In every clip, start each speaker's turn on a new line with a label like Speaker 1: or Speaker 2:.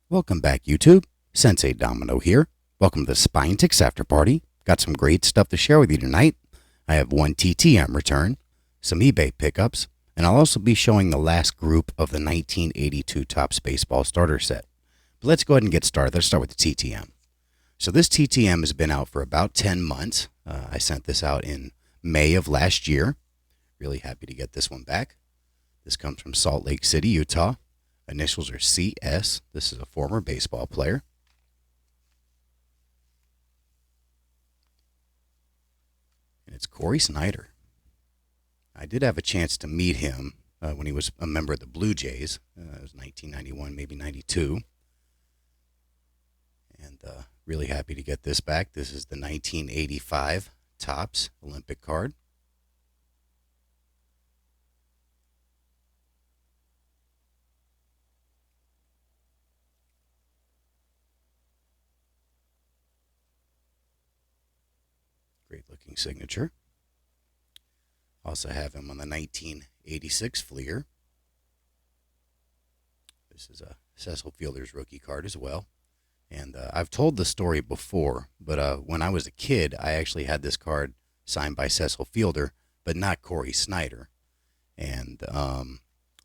Speaker 1: Welcome back, YouTube. Sensei Domino here. Welcome to the Spine Ticks After Party. Got some great stuff to share with you tonight. I have one TTM return, some eBay pickups, and I'll also be showing the last group of the 1982 Topps Baseball Starter Set. But let's go ahead and get started. Let's start with the TTM. So this TTM has been out for about 10 months. I sent this out in May of last year. Really happy to get this one back. This comes from Salt Lake City, Utah. Initials are CS. This is a former baseball player. And it's Cory Snider. I did have a chance to meet him when he was a member of the Blue Jays. It was 1991, maybe 92. And really happy to get this back. This is the 1985 Topps Olympic card. Great looking signature. Also have him on the 1986 Fleer. This is a Cecil Fielder's rookie card as well. And I've told the story before, but when I was a kid, I actually had this card signed by Cecil Fielder, but not Cory Snider. And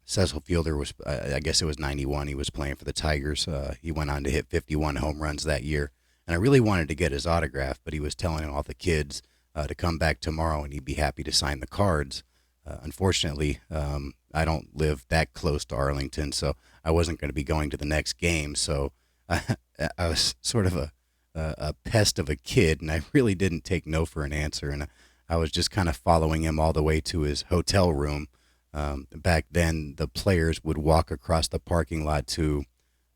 Speaker 1: Cecil Fielder was, I guess it was 91, he was playing for the Tigers. He went on to hit 51 home runs that year. And I really wanted to get his autograph, but he was telling all the kids to come back tomorrow and he'd be happy to sign the cards. Unfortunately, I don't live that close to Arlington, so I wasn't going to be going to the next game. So I was sort of a pest of a kid, and I really didn't take no for an answer. And I was just kind of following him all the way to his hotel room. Back then, the players would walk across the parking lot to,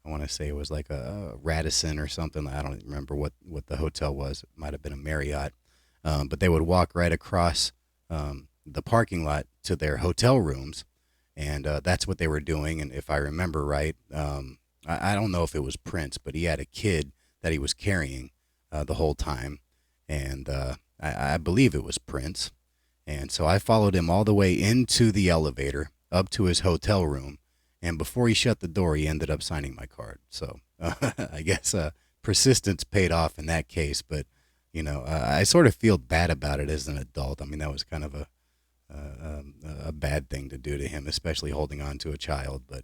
Speaker 1: I want to say it was like a Radisson or something. I don't remember what the hotel was. It might have been a Marriott. But they would walk right across the parking lot to their hotel rooms, and that's what they were doing. And if I remember right, I don't know if it was Prince, but he had a kid that he was carrying the whole time, and I believe it was Prince. And so I followed him all the way into the elevator, up to his hotel room. And before he shut the door, he ended up signing my card. So I guess persistence paid off in that case. But, you know, I sort of feel bad about it as an adult. I mean, that was kind of a bad thing to do to him, especially holding on to a child. But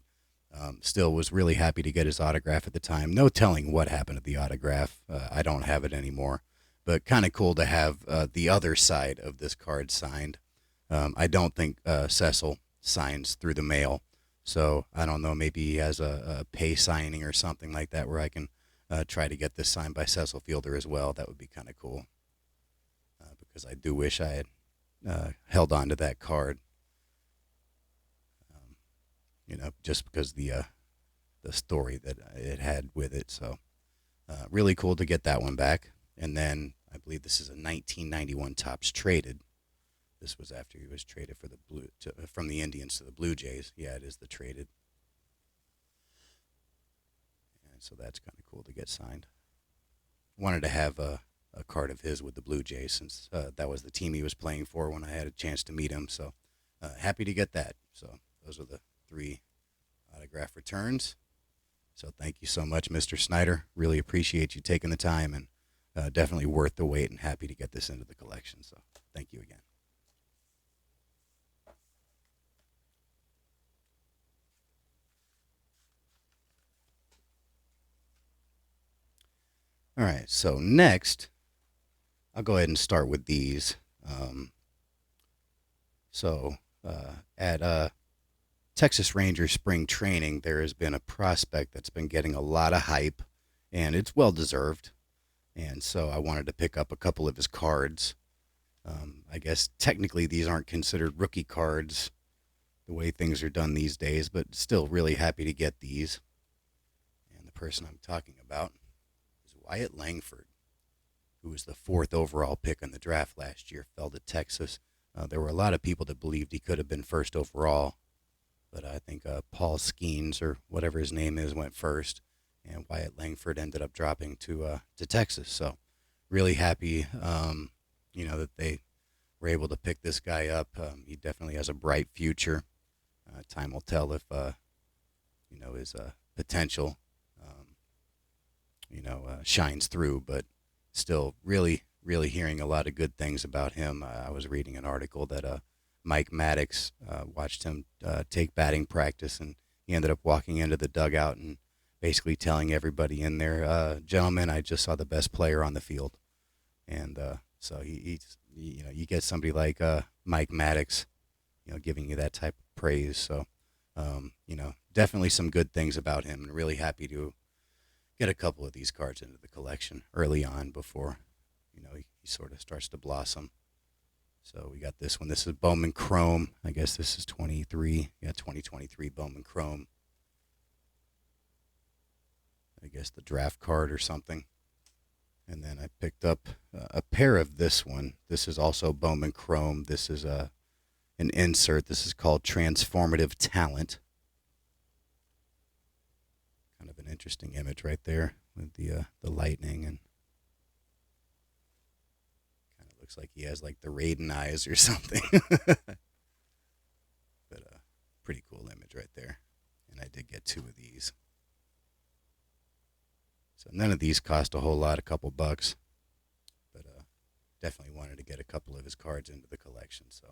Speaker 1: still was really happy to get his autograph at the time. No telling what happened to the autograph. I don't have it anymore. But kind of cool to have the other side of this card signed. I don't think Cecil signs through the mail. So I don't know, maybe he has a pay signing or something like that where I can try to get this signed by Cecil Fielder as well. That would be kind of cool because I do wish I had held on to that card, you know, just because the story that it had with it. So really cool to get that one back. And then I believe this is a 1991 Topps Traded. This was after he was traded for from the Indians to the Blue Jays. Yeah, it is the traded. And so that's kind of cool to get signed. Wanted to have a card of his with the Blue Jays since that was the team he was playing for when I had a chance to meet him. So happy to get that. So those are the 3 autograph returns. So thank you so much, Mr. Snider. Really appreciate you taking the time, and definitely worth the wait, and happy to get this into the collection. So thank you again. All right, so next, I'll go ahead and start with these. At Texas Rangers spring training, there has been a prospect that's been getting a lot of hype, and it's well deserved. And so I wanted to pick up a couple of his cards. I guess technically these aren't considered rookie cards the way things are done these days, but still really happy to get these. And the person I'm talking about is Wyatt Langford, who was the 4th overall pick in the draft last year, fell to Texas. There were a lot of people that believed he could have been first overall, but I think Paul Skeens, or whatever his name is, went first, and Wyatt Langford ended up dropping to Texas. So really happy, that they were able to pick this guy up. He definitely has a bright future. Time will tell if his potential. shines through, but still really, really hearing a lot of good things about him. I was reading an article that Mike Maddox watched him take batting practice, and he ended up walking into the dugout and basically telling everybody in there, gentlemen, I just saw the best player on the field. And so he's, you get somebody like Mike Maddox, giving you that type of praise. So, definitely some good things about him, and really happy to get a couple of these cards into the collection early on before, he sort of starts to blossom. So we got this one. This is Bowman Chrome. I guess this is 23. Yeah, 2023 Bowman Chrome. I guess the draft card or something. And then I picked up a pair of this one. This is also Bowman Chrome. This is an insert. This is called Transformative Talent. Kind of an interesting image right there with the lightning, and kind of looks like he has like the Raiden eyes or something. But pretty cool image right there. And I did get 2 of these. So none of these cost a whole lot, a couple bucks, but definitely wanted to get a couple of his cards into the collection. So,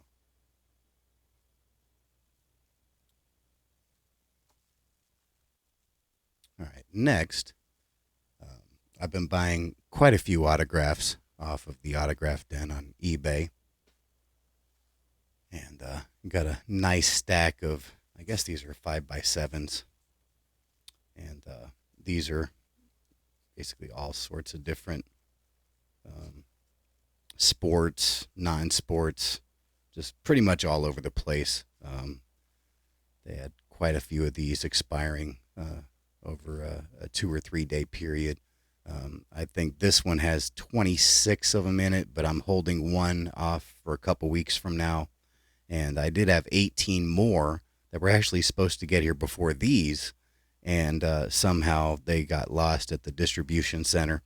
Speaker 1: all right, next, I've been buying quite a few autographs off of the Autograph Den on eBay, and got a nice stack of, I guess these are 5x7s, and these are basically all sorts of different sports, non-sports, just pretty much all over the place. They had quite a few of these expiring over a 2 or 3 day period. I think this one has 26 of them in it, but I'm holding one off for a couple weeks from now. And I did have 18 more that were actually supposed to get here before these, and somehow they got lost at the distribution center.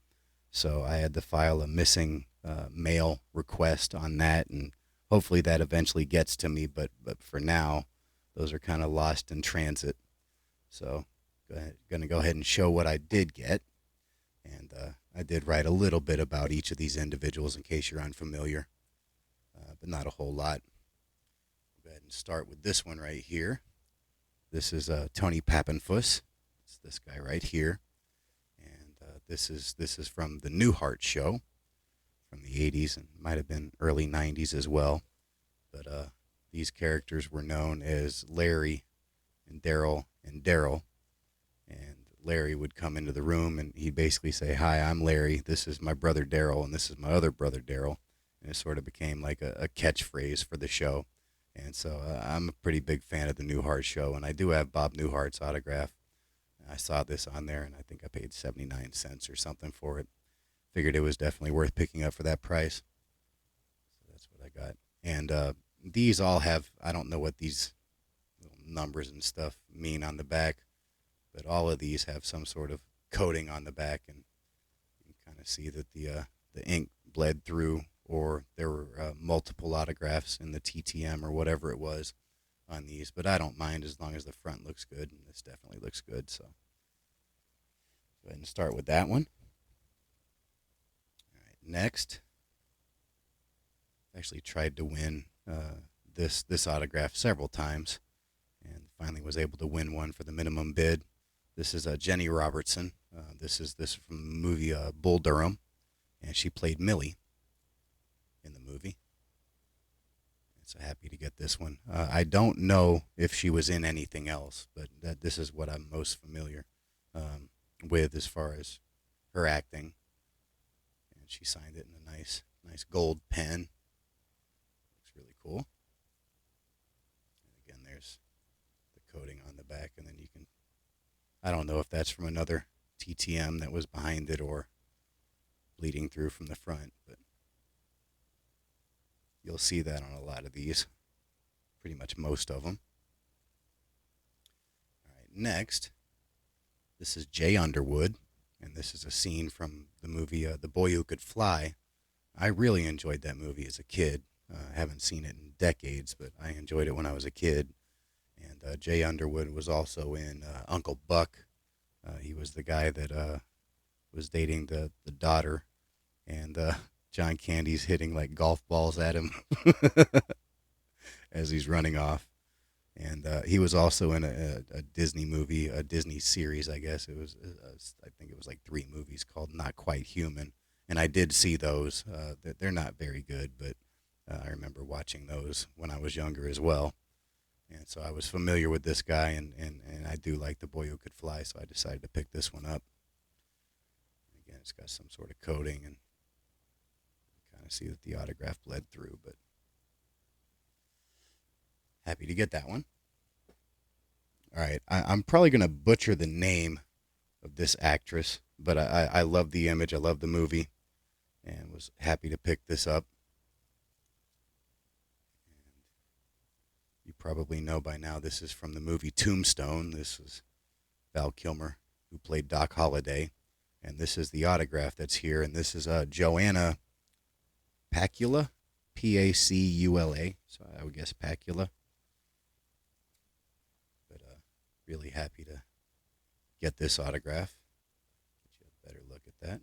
Speaker 1: So I had to file a missing mail request on that, and hopefully that eventually gets to me. But for now, those are kind of lost in transit. So going to go ahead and show what I did get. And I did write a little bit about each of these individuals in case you're unfamiliar, but not a whole lot. Go ahead and start with this one right here. This is Tony Pappenfuss. It's this guy right here, and this is from the Newhart Show from the 80s, and might have been early 90s as well. But these characters were known as Larry and Daryl and Daryl. And Larry would come into the room, and he'd basically say, "Hi, I'm Larry. This is my brother Daryl, and this is my other brother Daryl." And it sort of became like a catchphrase for the show. And so I'm a pretty big fan of the Newhart Show, and I do have Bob Newhart's autograph. I saw this on there, and I think I paid 79 cents or something for it. Figured it was definitely worth picking up for that price. So that's what I got. And these all have, I don't know what these little numbers and stuff mean on the back, but all of these have some sort of coating on the back, and you can kind of see that the ink bled through, or there were multiple autographs in the TTM or whatever it was on these. But I don't mind as long as the front looks good, and this definitely looks good. So go ahead and start with that one. All right, next, I actually tried to win this autograph several times, and finally was able to win one for the minimum bid. This is Jenny Robertson. This is from the movie Bull Durham, and she played Millie in the movie. So happy to get this one. I don't know if she was in anything else, but this is what I'm most familiar with as far as her acting. And she signed it in a nice gold pen. Looks really cool. And again, there's the coating on the back, and then you can, I don't know if that's from another TTM that was behind it or bleeding through from the front, but you'll see that on a lot of these, pretty much most of them. All right, next, this is Jay Underwood, and this is a scene from the movie The Boy Who Could Fly. I really enjoyed that movie as a kid. I haven't seen it in decades, but I enjoyed it when I was a kid. And Jay Underwood was also in Uncle Buck. He was the guy that was dating the daughter, and John Candy's hitting like golf balls at him as he's running off. And he was also in a Disney movie, a Disney series, I guess. It was, I think it was like 3 movies called Not Quite Human. And I did see those. They're not very good, but I remember watching those when I was younger as well. And so I was familiar with this guy, and I do like The Boy Who Could Fly, so I decided to pick this one up. Again, it's got some sort of coating, and kind of see that the autograph bled through, but happy to get that one. All right, I'm probably going to butcher the name of this actress, but I love the image. I love the movie, and was happy to pick this up. And you probably know by now this is from the movie Tombstone. This is Val Kilmer, who played Doc Holliday, and this is the autograph that's here, and this is Joanna Pacula, Pacula, so I would guess Pacula. But really happy to get this autograph. Get you a better look at that.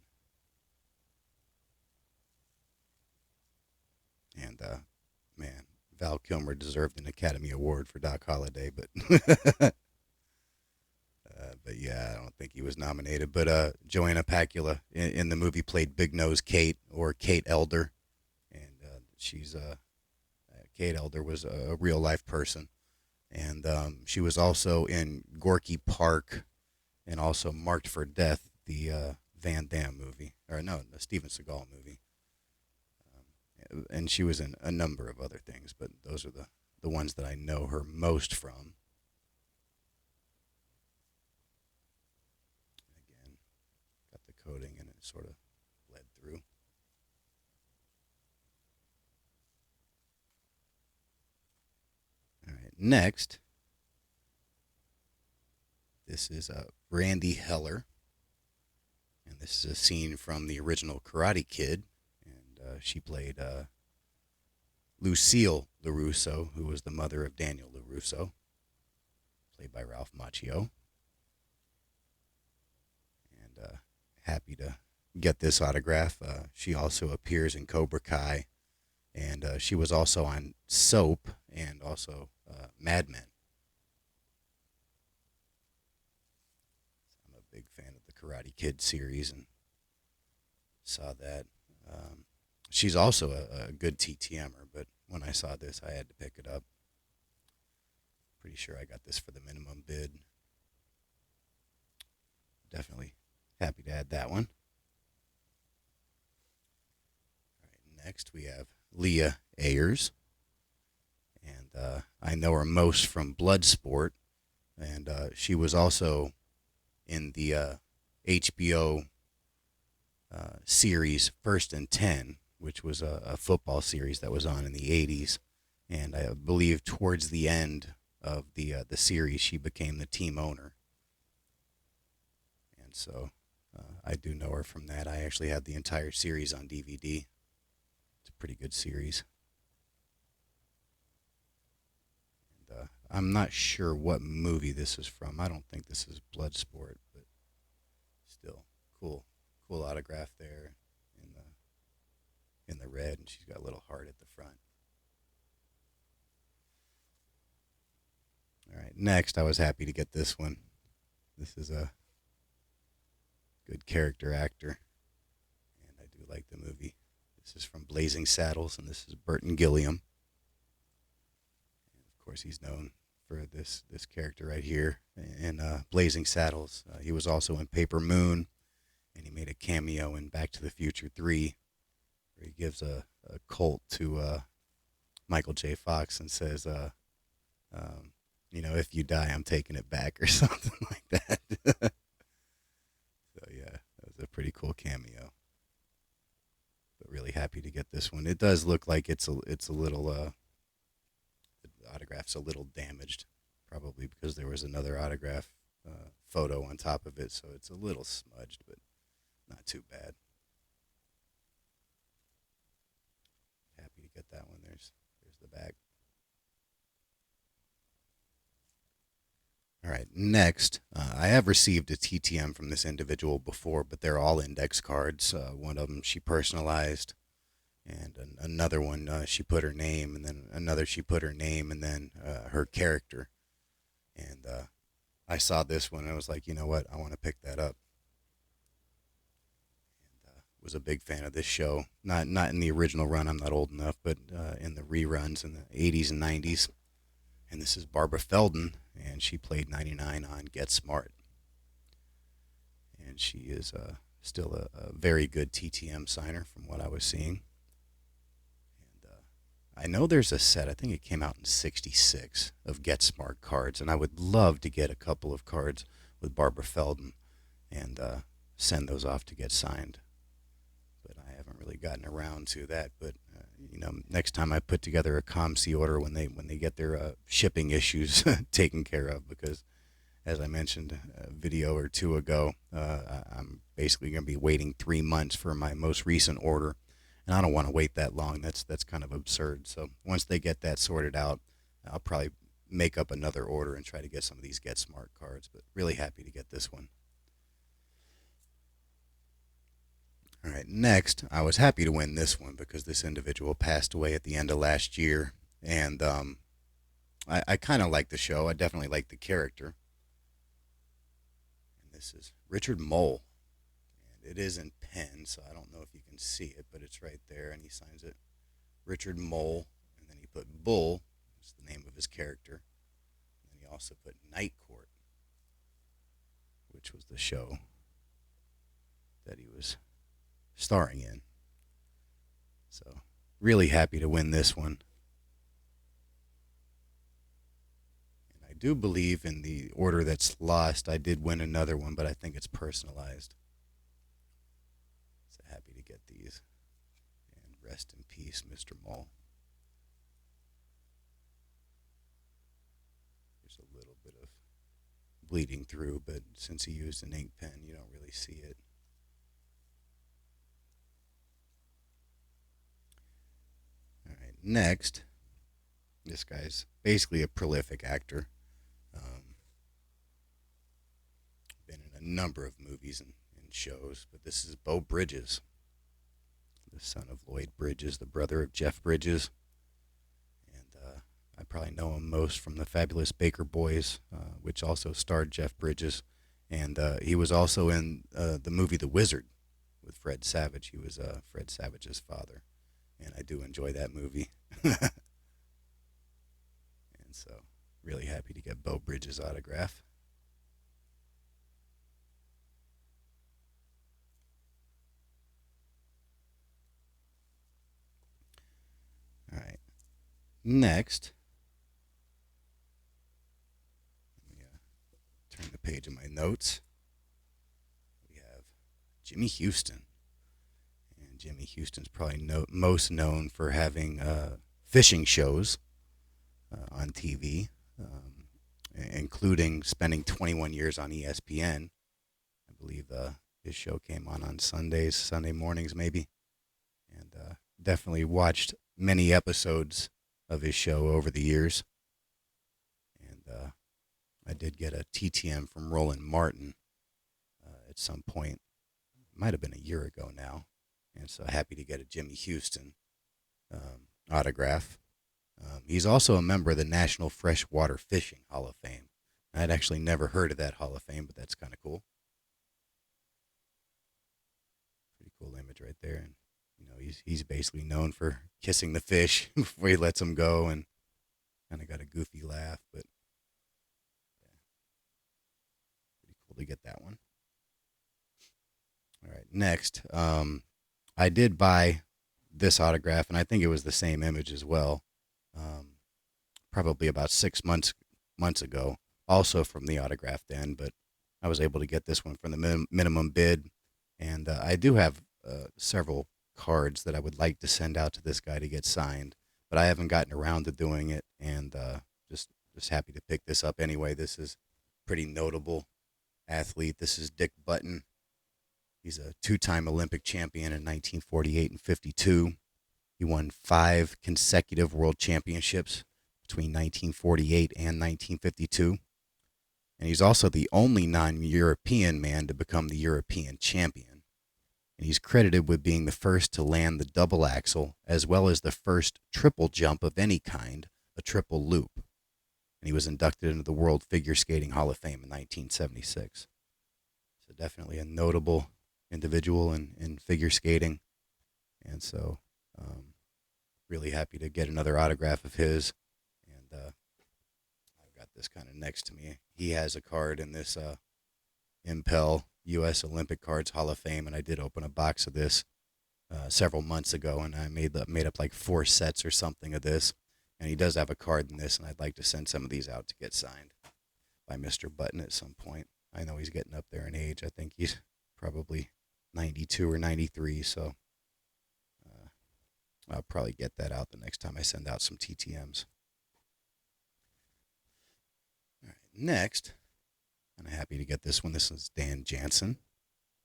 Speaker 1: And man, Val Kilmer deserved an Academy Award for Doc Holliday, but but yeah, I don't think he was nominated. But Joanna Pacula in the movie played Big Nose Kate, or Kate Elder, and she's Kate Elder was a real life person, and she was also in Gorky Park, and also Marked for Death, the Van Damme movie, or no, the Steven Seagal movie. And she was in a number of other things, but those are the ones that I know her most from. Again, got the coating, and it sort of bled through. All right, next, this is Brandy Heller, and this is a scene from the original Karate Kid. She played Lucille Luso, who was the mother of Daniel LaRusso, played by Ralph Macchio. And happy to get this autograph. She also appears in Cobra Kai, and she was also on Soap and also Mad Men. I'm a big fan of the Karate Kid series and saw that. She's also a good TTMer, but when I saw this, I had to pick it up. Pretty sure I got this for the minimum bid. Definitely happy to add that one. All right, next we have Leah Aers, and I know her most from Bloodsport, and she was also in the HBO series First and 10, which was a football series that was on in the 80s. And I believe towards the end of the series, she became the team owner. And so I do know her from that. I actually had the entire series on DVD. It's a pretty good series. And I'm not sure what movie this is from. I don't think this is Bloodsport, but still cool autograph there in the red, and she's got a little heart at the front. All right, next, I was happy to get this one. This is a good character actor, and I do like the movie. This is from Blazing Saddles, and this is Burton Gillum. And of course, he's known for this character right here in Blazing Saddles. He was also in Paper Moon, and he made a cameo in Back to the Future 3, where he gives a Colt to Michael J. Fox and says, if you die, I'm taking it back, or something like that. So, yeah, that was a pretty cool cameo. But really happy to get this one. It does look like it's a little, the autograph's a little damaged, probably because there was another autograph photo on top of it, so it's a little smudged, but not too bad. Happy to get that one. There's the back. All right, next, I have received a TTM from this individual before, but they're all index cards. One of them she personalized, and another one she put her name, and then another she put her name, and then her character. And I saw this one, and I was like, you know what, I want to pick that up. Was a big fan of this show. Not in the original run, I'm not old enough, but in the reruns in the 80s and 90s. And this is Barbara Feldon, and she played 99 on Get Smart. And she is still a very good TTM signer from what I was seeing. And I know there's a set, I think it came out in 66, of Get Smart cards, and I would love to get a couple of cards with Barbara Feldon and send those off to get signed. But I haven't really gotten around to that. But next time I put together a ComC order when they get their shipping issues taken care of, because as I mentioned a video or two ago, I'm basically going to be waiting 3 months for my most recent order, and I don't want to wait that long. That's kind of absurd. So once they get that sorted out, I'll probably make up another order and try to get some of these Get Smart cards. But really happy to get this one. All right, next, I was happy to win this one because this individual passed away at the end of last year, and I kind of like the show. I definitely like the character. And this is Richard Mole, and it is in pen, so I don't know if you can see it, but it's right there, and he signs it Richard Mole, and then he put Bull, which is the name of his character, and then he also put Night Court, which was the show that he was starring in. So really happy to win this one. And I do believe in the order that's lost, I did win another one, but I think it's personalized. So happy to get these. And rest in peace, Mr. Mole. There's a little bit of bleeding through, but since he used an ink pen, you don't really see it. Next, this guy's basically a prolific actor. Been in a number of movies and shows, but this is Beau Bridges, the son of Lloyd Bridges, the brother of Jeff Bridges. And I probably know him most from the Fabulous Baker Boys, which also starred Jeff Bridges. And he was also in the movie The Wizard with Fred Savage. He was Fred Savage's father. And I do enjoy that movie. And so, really happy to get Beau Bridges' autograph. All right. Next, let me turn the page of my notes. We have Jimmy Houston. Jimmy Houston's probably most known for having fishing shows on TV, including spending 21 years on ESPN. I believe his show came on Sundays, Sunday mornings maybe, and definitely watched many episodes of his show over the years. And I did get a TTM from Roland Martin at some point. It might have been a year ago now. And so happy to get a Jimmy Houston autograph. He's also a member of the National Freshwater Fishing Hall of Fame. I'd actually never heard of that Hall of Fame, but that's kind of cool. Pretty cool image right there. And he's basically known for kissing the fish before he lets them go, and kind of got a goofy laugh, but yeah, pretty cool to get that one. All right, next. I did buy this autograph, and I think it was the same image as well, probably about 6 months ago, also from the autograph den, but I was able to get this one from the minimum bid, and I do have several cards that I would like to send out to this guy to get signed, but I haven't gotten around to doing it, and just happy to pick this up anyway. This is pretty notable athlete. This is Dick Button. He's a two-time Olympic champion in 1948 and 52. He won 5 consecutive world championships between 1948 and 1952. And he's also the only non-European man to become the European champion. And he's credited with being the first to land the double axel, as well as the first triple jump of any kind, a triple loop. And he was inducted into the World Figure Skating Hall of Fame in 1976. So definitely a notable individual in figure skating. And so really happy to get another autograph of his. And I've got this kind of next to me. He has a card in this Impel U.S. Olympic Cards Hall of Fame, and I did open a box of this several months ago, and I made up like 4 sets or something of this. And he does have a card in this, and I'd like to send some of these out to get signed by Mr. Button at some point. I know he's getting up there in age. I think he's probably 92 or 93, so I'll probably get that out the next time I send out some TTMs. All right, next, I'm happy to get this one. This is Dan Jansen.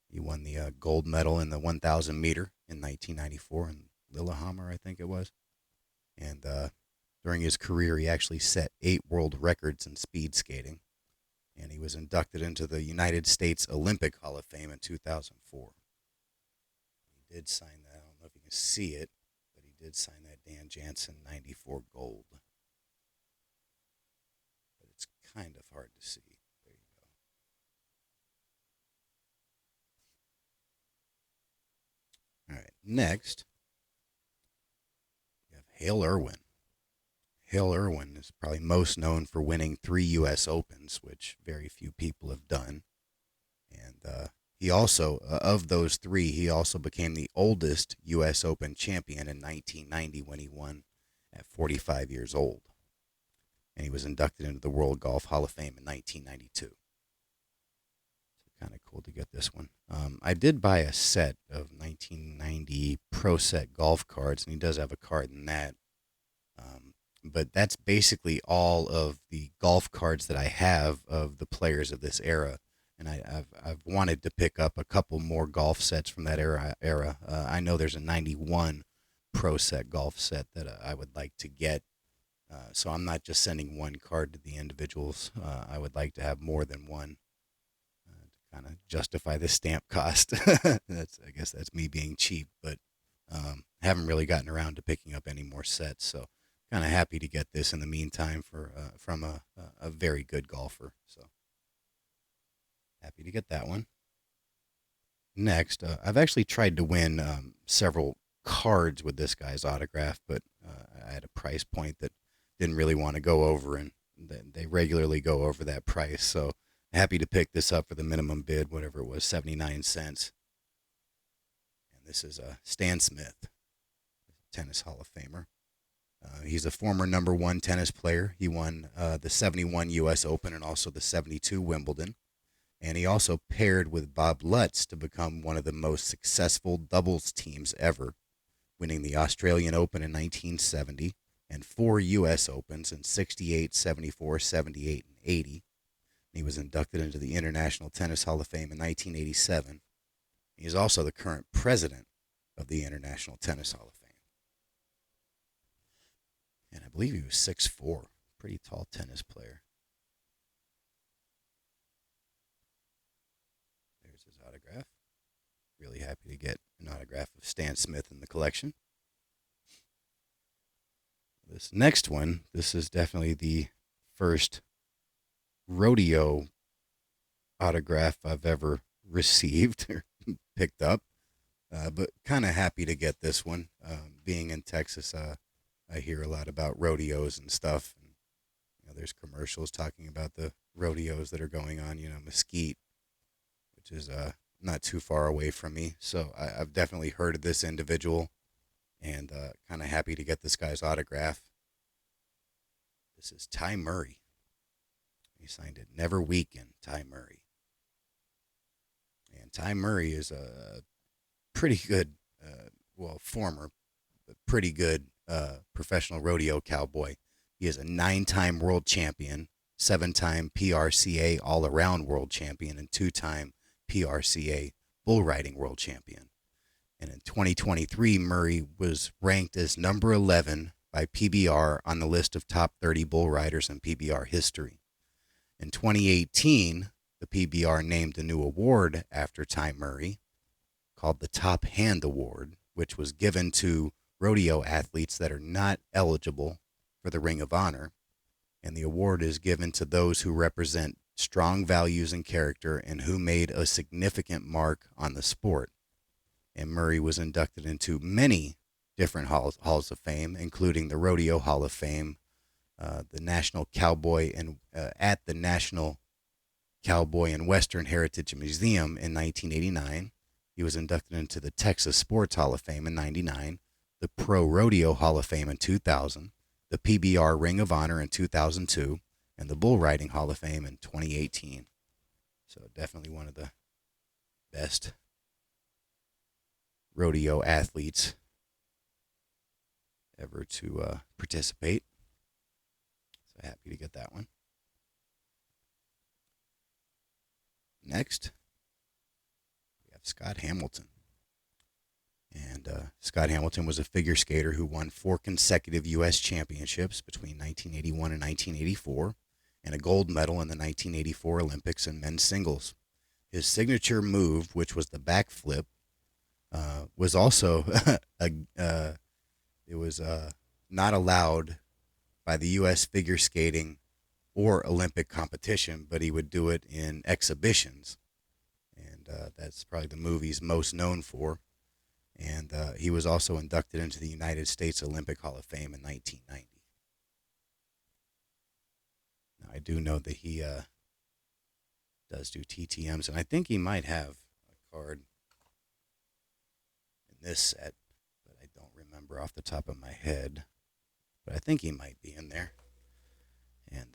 Speaker 1: He won the gold medal in the 1,000 meter in 1994 in Lillehammer, I think it was. And during his career, he actually set 8 world records in speed skating. And he was inducted into the United States Olympic Hall of Fame in 2004. He did sign that. I don't know if you can see it, but he did sign that Dan Jansen 94 gold. But it's kind of hard to see. There you go. All right, next, we have Hil Irwin. Hil Irwin is probably most known for winning 3 U.S. Opens, which very few people have done. And he also, of those 3, he also became the oldest U.S. Open champion in 1990 when he won at 45 years old. And he was inducted into the World Golf Hall of Fame in 1992. So kind of cool to get this one. I did buy a set of 1990 Pro Set golf cards, and he does have a card in that. But that's basically all of the golf cards that I have of the players of this era. And I've wanted to pick up a couple more golf sets from that era. I know there's a 91 Pro Set golf set that I would like to get. So I'm not just sending one card to the individuals. I would like to have more than one to kind of justify the stamp cost. I guess that's me being cheap, but haven't really gotten around to picking up any more sets. So kind of happy to get this in the meantime from a very good golfer. So happy to get that one. Next, I've actually tried to win several cards with this guy's autograph, but I had a price point that didn't really want to go over, and they regularly go over that price. So happy to pick this up for the minimum bid, whatever it was, 79 cents. And this is Stan Smith, Tennis Hall of Famer. He's a former number 1 tennis player. He won the 71 U.S. Open and also the 72 Wimbledon. And he also paired with Bob Lutz to become one of the most successful doubles teams ever, winning the Australian Open in 1970 and 4 U.S. Opens in 68, 74, 78, and 80. He was inducted into the International Tennis Hall of Fame in 1987. He is also the current president of the International Tennis Hall of Fame. And I believe he was 6'4", pretty tall tennis player. There's his autograph. Really happy to get an autograph of Stan Smith in the collection. This next one, this is definitely the first rodeo autograph I've ever received or picked up. But kind of happy to get this one. Being in Texas, I hear a lot about rodeos and stuff. And, there's commercials talking about the rodeos that are going on, Mesquite, which is not too far away from me. So I've definitely heard of this individual and kind of happy to get this guy's autograph. This is Ty Murray. He signed it, Never Weaken, Ty Murray. And Ty Murray is a pretty good, former, but pretty good professional rodeo cowboy. He is a 9-time world champion, 7-time PRCA all-around world champion, and 2-time PRCA bull riding world champion. And in 2023, Murray was ranked as number 11 by PBR on the list of top 30 bull riders in PBR history. In 2018, the PBR named a new award after Ty Murray called the Top Hand Award, which was given to rodeo athletes that are not eligible for the Ring of Honor. And the award is given to those who represent strong values and character and who made a significant mark on the sport. And Murray was inducted into many different halls of fame, including the Rodeo Hall of Fame, the National Cowboy and at the National Cowboy and Western Heritage Museum in 1989. He was inducted into the Texas Sports Hall of Fame in 99, the Pro Rodeo Hall of Fame in 2000, the PBR Ring of Honor in 2002, and the Bull Riding Hall of Fame in 2018. So definitely one of the best rodeo athletes ever to participate. So happy to get that one. Next, we have Scott Hamilton. And Scott Hamilton was a figure skater who won 4 consecutive U.S. championships between 1981 and 1984, and a gold medal in the 1984 Olympics in men's singles. His signature move, which was the backflip, was also not allowed by the U.S. figure skating or Olympic competition, but he would do it in exhibitions, and that's probably the move he's most known for. And he was also inducted into the United States Olympic Hall of Fame in 1990. Now, I do know that he does do TTMs, and I think he might have a card in this set, but I don't remember off the top of my head. But I think he might be in there. And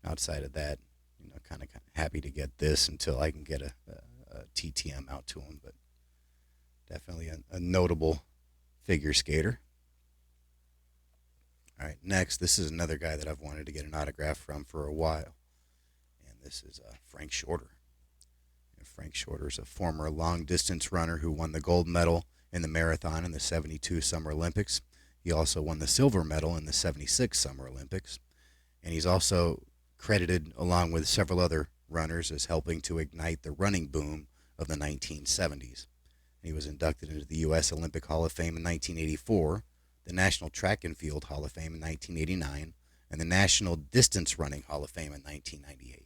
Speaker 1: outside of that, kind of happy to get this until I can get a TTM out to him, but definitely a notable figure skater. All right, next, this is another guy that I've wanted to get an autograph from for a while, and this is Frank Shorter. And Frank Shorter is a former long-distance runner who won the gold medal in the marathon in the 72 Summer Olympics. He also won the silver medal in the 76 Summer Olympics, and he's also credited, along with several other runners, as helping to ignite the running boom of the 1970s. He was inducted into the U.S. Olympic Hall of Fame in 1984, the National Track and Field Hall of Fame in 1989, and the National Distance Running Hall of Fame in 1998.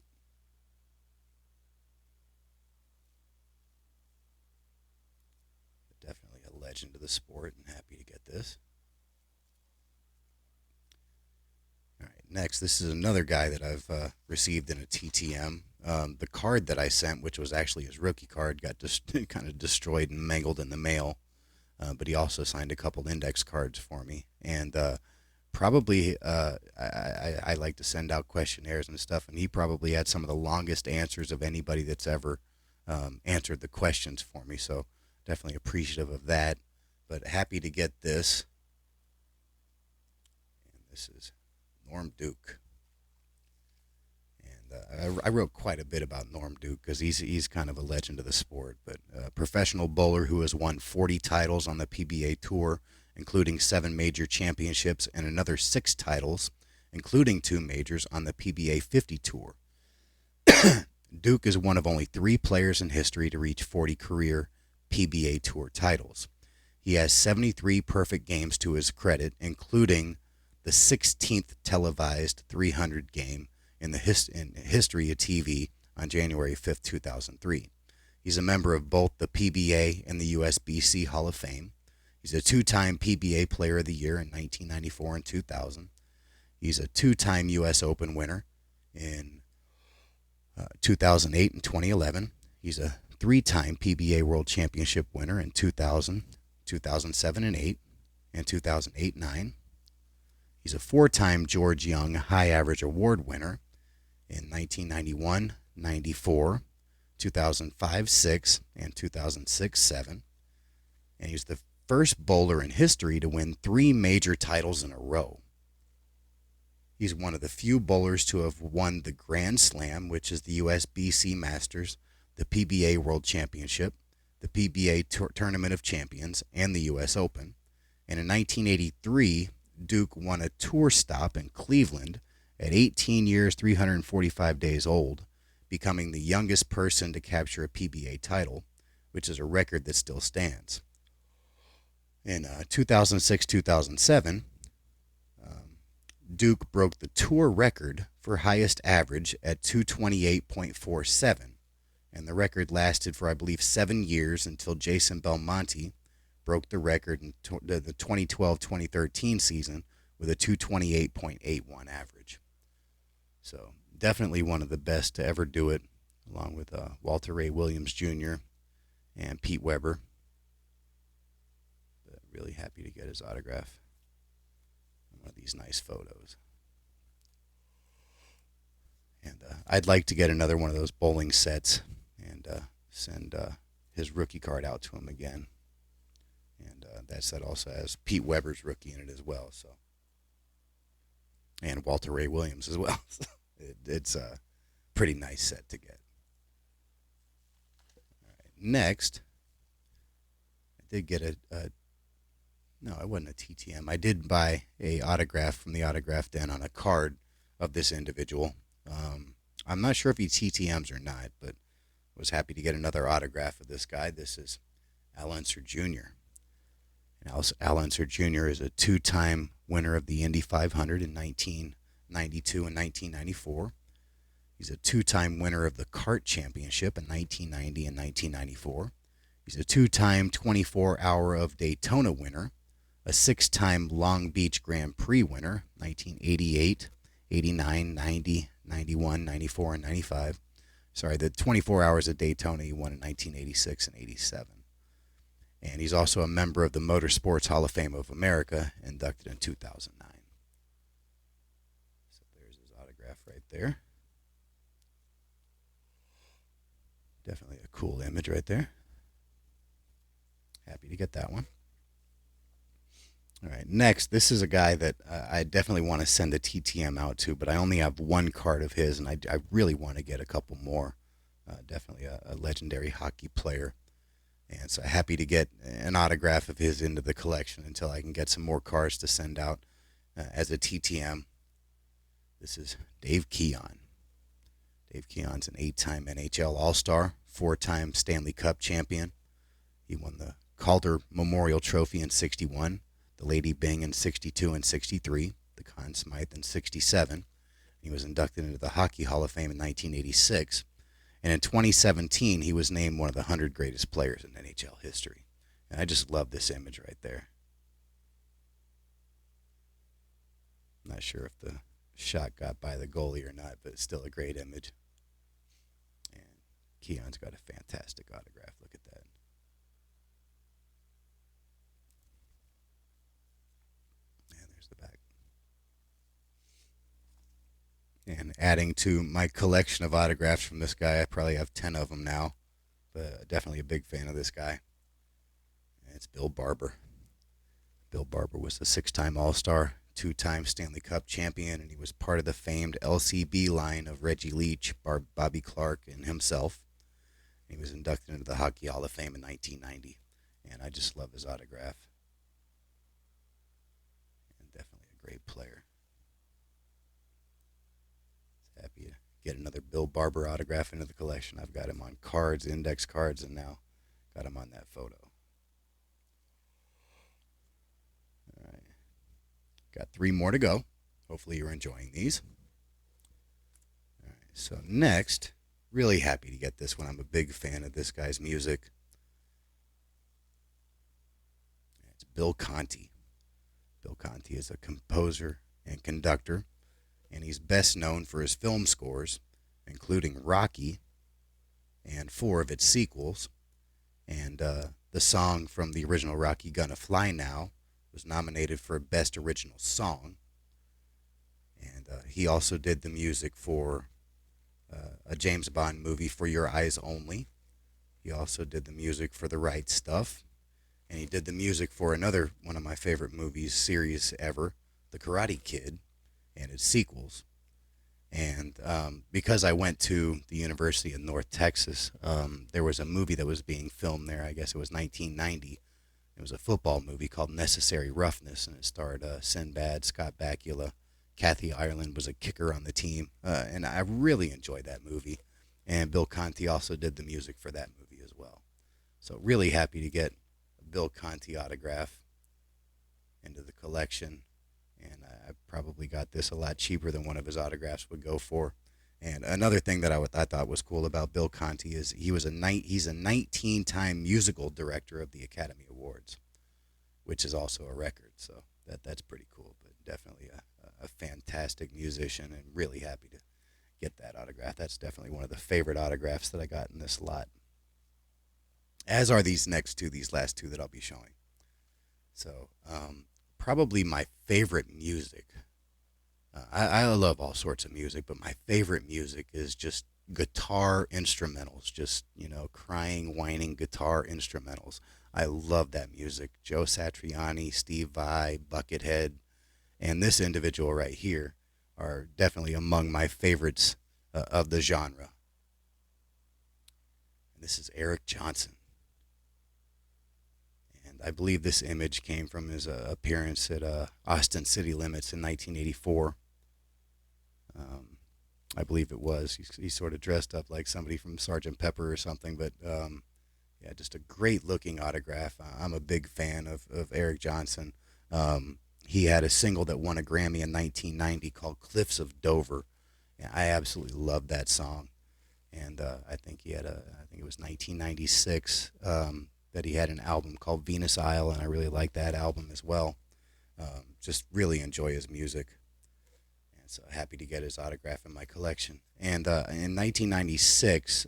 Speaker 1: But definitely a legend of the sport, and happy to get this. All right, next, this is another guy that I've received in a TTM. The card that I sent, which was actually his rookie card, got kind of destroyed and mangled in the mail. But he also signed a couple index cards for me. And probably I like to send out questionnaires and stuff, and he probably had some of the longest answers of anybody that's ever answered the questions for me. So definitely appreciative of that. But happy to get this. And this is Norm Duke. I wrote quite a bit about Norm Duke because he's kind of a legend of the sport, but a professional bowler who has won 40 titles on the PBA Tour, including 7 major championships and another 6 titles, including 2 majors on the PBA 50 Tour. Duke is one of only 3 players in history to reach 40 career PBA Tour titles. He has 73 perfect games to his credit, including the 16th televised 300 game in the history of TV on January 5th, 2003. He's a member of both the PBA and the USBC Hall of Fame. He's a 2-time PBA Player of the Year in 1994 and 2000. He's a 2-time U.S. Open winner in 2008 and 2011. He's a 3-time PBA World Championship winner in 2000, 2007 and 8, and 2008 and 9. He's a 4-time George Young High Average Award winner in 1991, 94, 2005, 6, and 2006, 7. And he's the first bowler in history to win 3 major titles in a row. He's one of the few bowlers to have won the Grand Slam, which is the USBC Masters, the PBA World Championship, the PBA Tournament of Champions, and the U.S. Open. And in 1983, Duke won a tour stop in Cleveland at 18 years, 345 days old, becoming the youngest person to capture a PBA title, which is a record that still stands. In 2006-2007, Duke broke the tour record for highest average at 228.47, and the record lasted for, I believe, 7 years until Jason Belmonte broke the record in the 2012-2013 season with a 228.81 average. So definitely one of the best to ever do it, along with Walter Ray Williams Jr. and Pete Weber. But really happy to get his autograph. One of these nice photos. And I'd like to get another one of those bowling sets and send his rookie card out to him again. And that set also has Pete Weber's rookie in it as well. So, and Walter Ray Williams as well. It's a pretty nice set to get. All right, next, I did get no, it wasn't a TTM. I did buy a autograph from the Autograph Den on a card of this individual. I'm not sure if he TTMs or not, but was happy to get another autograph of this guy. This is Al Unser Jr. And Al Unser Jr. is a two-time winner of the Indy 500 in 1992 and 1994. He's a two-time winner of the Kart Championship in 1990 and 1994. He's a two-time 24-hour of Daytona winner, a six-time Long Beach Grand Prix winner, 1988, 89, 90, 91, 94, and 95. Sorry, the 24 hours of Daytona he won in 1986 and 87. And he's also a member of the Motorsports Hall of Fame of America, inducted in 2009. So there's his autograph right there. Definitely a cool image right there. Happy to get that one. All right, next, this is a guy that I definitely want to send a TTM out to, but I only have one card of his, and I really want to get a couple more. Definitely a legendary hockey player. And so happy to get an autograph of his into the collection until I can get some more cards to send out as a TTM. This is Dave Keon. Dave Keon's an 8-time NHL All-Star, 4-time Stanley Cup champion. He won the Calder Memorial Trophy in 61, the Lady Byng in 62 and 63, the Conn Smythe in 67. He was inducted into the Hockey Hall of Fame in 1986. And in 2017, he was named one of the 100 greatest players in NHL history. And I just love this image right there. I'm not sure if the shot got by the goalie or not, but it's still a great image. And Keon's got a fantastic autograph. Look at that. And there's the back. And adding to my collection of autographs from this guy, I probably have 10 of them now. But definitely a big fan of this guy. And it's Bill Barber. Bill Barber was a 6-time All-Star, 2-time Stanley Cup champion, and he was part of the famed LCB line of Reggie Leach, Bobby Clark, and himself. He was inducted into the Hockey Hall of Fame in 1990. And I just love his autograph. And definitely a great player. Happy to get another Bill Barber autograph into the collection. I've got him on cards, index cards, and now got him on that photo. All right. Got 3 more to go. Hopefully you're enjoying these. All right. So next, really happy to get this one. I'm a big fan of this guy's music. It's Bill Conti. Bill Conti is a composer and conductor, and he's best known for his film scores, including Rocky and 4 of its sequels. And the song from the original Rocky, Gonna Fly Now, was nominated for Best Original Song. And he also did the music for a James Bond movie, For Your Eyes Only. He also did the music for The Right Stuff. And he did the music for another one of my favorite movies, series ever, The Karate Kid, and its sequels. And because I went to the University of North Texas, there was a movie that was being filmed there. I guess it was 1990. It was a football movie called Necessary Roughness, and it starred Sinbad, Scott Bakula, Kathy Ireland was a kicker on the team, and I really enjoyed that movie. And Bill Conti also did the music for that movie as well. So really happy to get a Bill Conti autograph into the collection. And I probably got this a lot cheaper than one of his autographs would go for. And another thing that I thought was cool about Bill Conti is he's a 19-time musical director of the Academy Awards, which is also a record. So that's pretty cool. But definitely a fantastic musician, and really happy to get that autograph. That's definitely one of the favorite autographs that I got in this lot. As are these last two that I'll be showing. So probably my favorite music. I love all sorts of music, but my favorite music is just guitar instrumentals, just, crying, whining guitar instrumentals. I love that music. Joe Satriani, Steve Vai, Buckethead, and this individual right here are definitely among my favorites of the genre. And this is Eric Jansen. And I believe this image came from his appearance at Austin City Limits in 1984. I believe it was. He sort of dressed up like somebody from Sgt. Pepper or something, but yeah, just a great looking autograph. I'm a big fan of Eric Jansen. He had a single that won a Grammy in 1990 called Cliffs of Dover. Yeah, I absolutely love that song. And I think it was 1996 that he had an album called Venus Isle, and I really like that album as well. Just really enjoy his music. And so happy to get his autograph in my collection. And in 1996,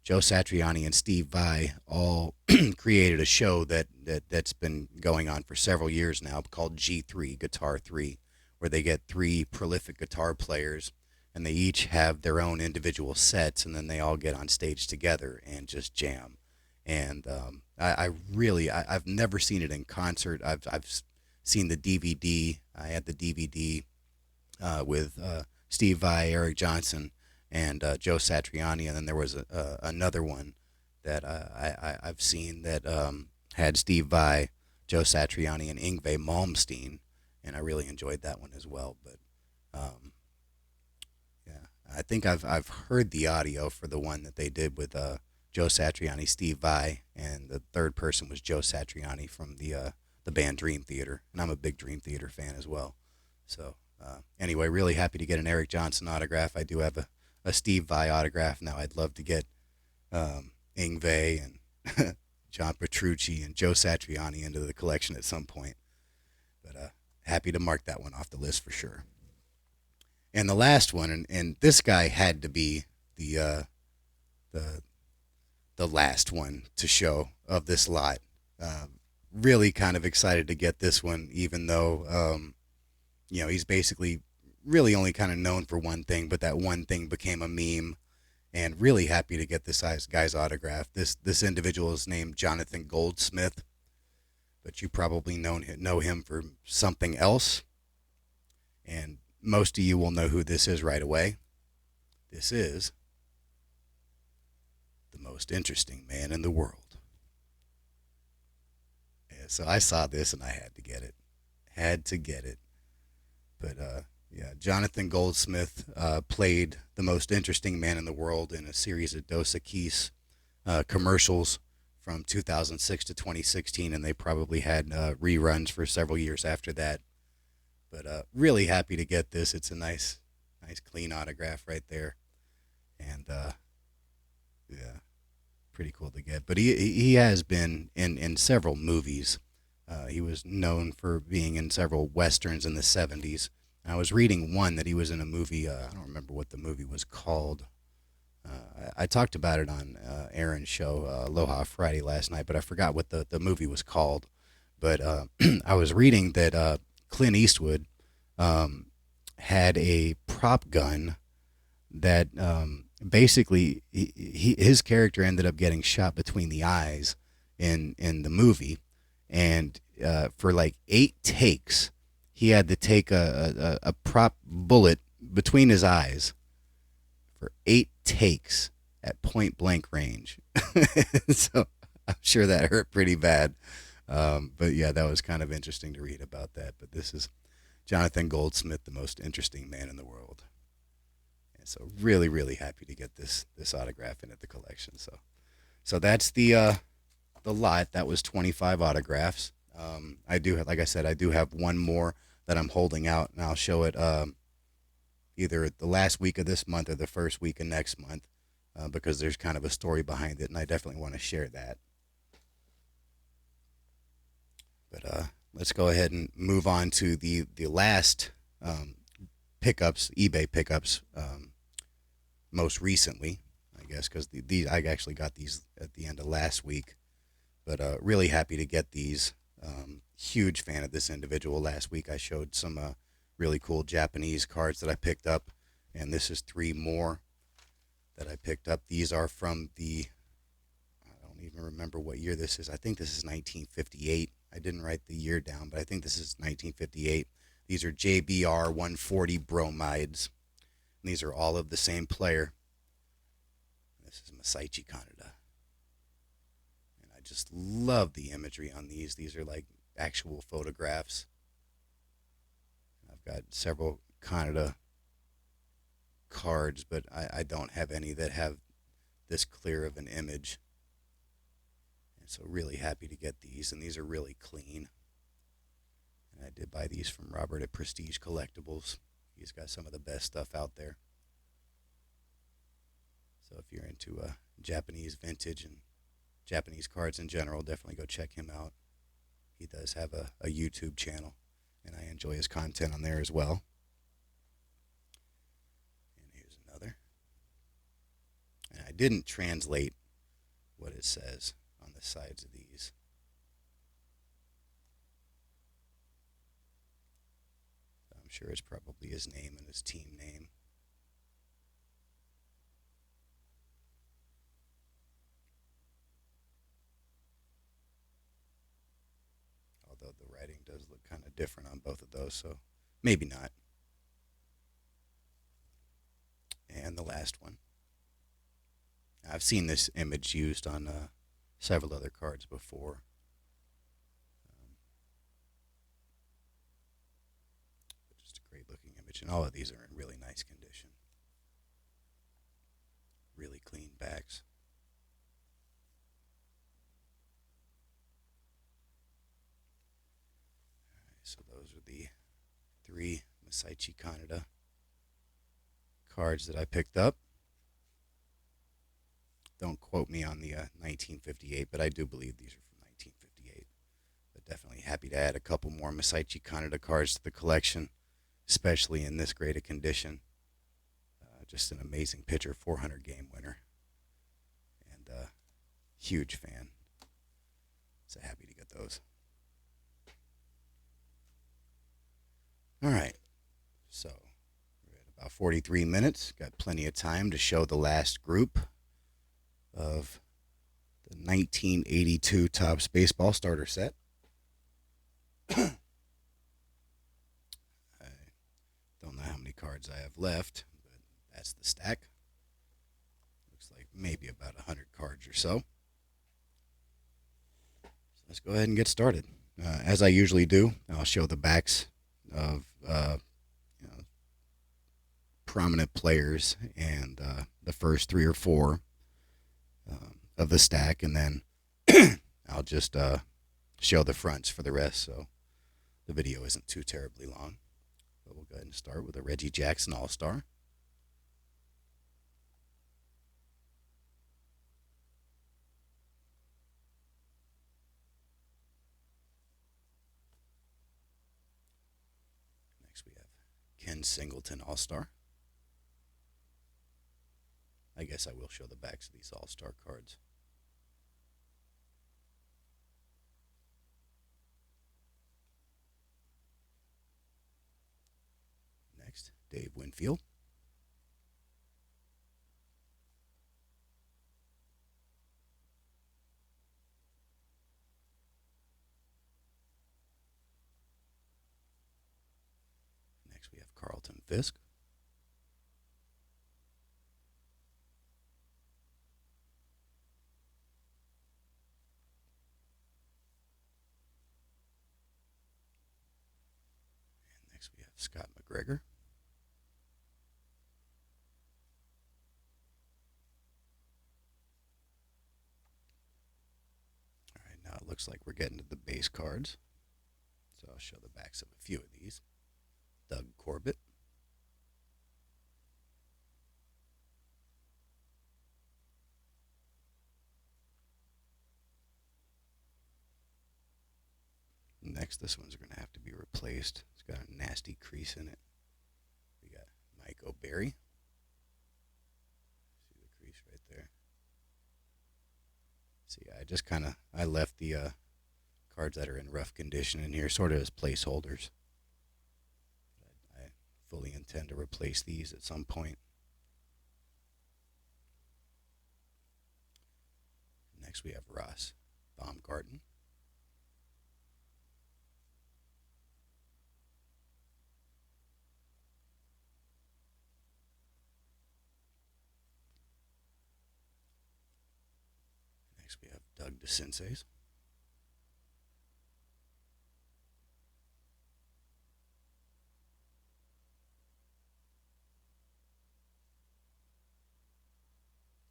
Speaker 1: Joe Satriani and Steve Vai all created a show that's been going on for several years now called G3, Guitar 3, where they get 3 prolific guitar players, and they each have their own individual sets, and then they all get on stage together and just jam. And I've never seen it in concert. I've seen the DVD. I had the DVD with Steve Vai, Eric Jansen, and Joe Satriani, and then there was another one that I've seen that had Steve Vai, Joe Satriani, and Yngwie Malmsteen, and I really enjoyed that one as well. But yeah, I think I've heard the audio for the one that they did with Joe Satriani, Steve Vai, and the third person was Joe Satriani from the band Dream Theater, and I'm a big Dream Theater fan as well. So anyway, really happy to get an Eric Jansen autograph. I do have a Steve Vai autograph now. I'd love to get Yngwie and John Petrucci and Joe Satriani into the collection at some point. But happy to mark that one off the list for sure. And the last one, and this guy had to be the last one to show of this lot. Really kind of excited to get this one, even though he's basically really only kind of known for one thing, but that one thing became a meme. And really happy to get this guy's autograph. This individual is named Jonathan Goldsmith, but you probably know him for something else. And most of you will know who this is right away. This is the most interesting man in the world. Yeah, so I saw this and I had to get it. But yeah, Jonathan Goldsmith played the most interesting man in the world in a series of Dos Equis commercials from 2006 to 2016, and they probably had reruns for several years after that. But really happy to get this. It's a nice clean autograph right there, and yeah, pretty cool to get. But he has been in several movies. He was known for being in several westerns in the 70s. I was reading one that he was in a movie. I don't remember what the movie was called. I talked about it on Aaron's show, Aloha Friday, last night, but I forgot what the movie was called. But I was reading that Clint Eastwood had a prop gun that basically his character ended up getting shot between the eyes in the movie. And for like 8 takes, he had to take a prop bullet between his eyes for 8 takes at point blank range. So I'm sure that hurt pretty bad. But yeah, that was kind of interesting to read about that. But this is Jonathan Goldsmith, the most interesting man in the world. And so really, really happy to get this autograph into the collection. So that's the lot. That was 25 autographs. I do, like I said, I do have one more that I'm holding out, and I'll show it either the last week of this month or the first week of next month, because there's kind of a story behind it, and I definitely want to share that. But let's go ahead and move on to the last pickups, eBay pickups, most recently, I guess, because these I actually got these at the end of last week. But really happy to get these. Huge fan of this individual. Last week I showed some really cool Japanese cards that I picked up, and this is 3 more that I picked up. These are from the, I don't even remember what year this is. I think this is 1958. I didn't write the year down, but I think this is 1958. These are JBR 140 bromides. And these are all of the same player. This is Masaichi Kaneda. And I just love the imagery on these. These are like actual photographs. I've got several Kaneda cards, but I don't have any that have this clear of an image. And so really happy to get these, and these are really clean. And I did buy these from Robert at Prestige Collectibles. He's got some of the best stuff out there. So if you're into Japanese vintage and Japanese cards in general, definitely go check him out. He does have a YouTube channel, and I enjoy his content on there as well. And here's another. And I didn't translate what it says on the sides of these. I'm sure it's probably his name and his team name. Although the writing does look kind of different on both of those, so maybe not. And the last one. I've seen this image used on several other cards before. Just a great looking image, and all of these are in really nice condition. Really clean backs. So those are the 3 Masaichi Kaneda cards that I picked up. Don't quote me on the 1958, but I do believe these are from 1958. But definitely happy to add a couple more Masaichi Kaneda cards to the collection, especially in this great a condition. Just an amazing pitcher, 400 game winner, and huge fan. So happy to get those. All right, so we're at about 43 minutes. Got plenty of time to show the last group of the 1982 Topps Baseball Starter Set. I don't know how many cards I have left, but that's the stack. Looks like maybe about 100 cards or so. So let's go ahead and get started. As I usually do, I'll show the backs of prominent players and the first 3 or 4 of the stack, and then I'll just show the fronts for the rest, so the video isn't too terribly long. But we'll go ahead and start with a Reggie Jackson All-Star. Next we have Ken Singleton All-Star. I guess I will show the backs of these All-Star cards. Next, Dave Winfield. Next we have Carlton Fisk. Next we have Scott McGregor. All right, now it looks like we're getting to the base cards. So I'll show the backs of a few of these. Doug Corbett. Next, this one's going to have to be replaced. It's got a nasty crease in it. We got Mike O'Berry. See the crease right there. See, I left the cards that are in rough condition in here sort of as placeholders. I fully intend to replace these at some point. Next, we have Ross Baumgarten. Next, we have Doug DeCinces.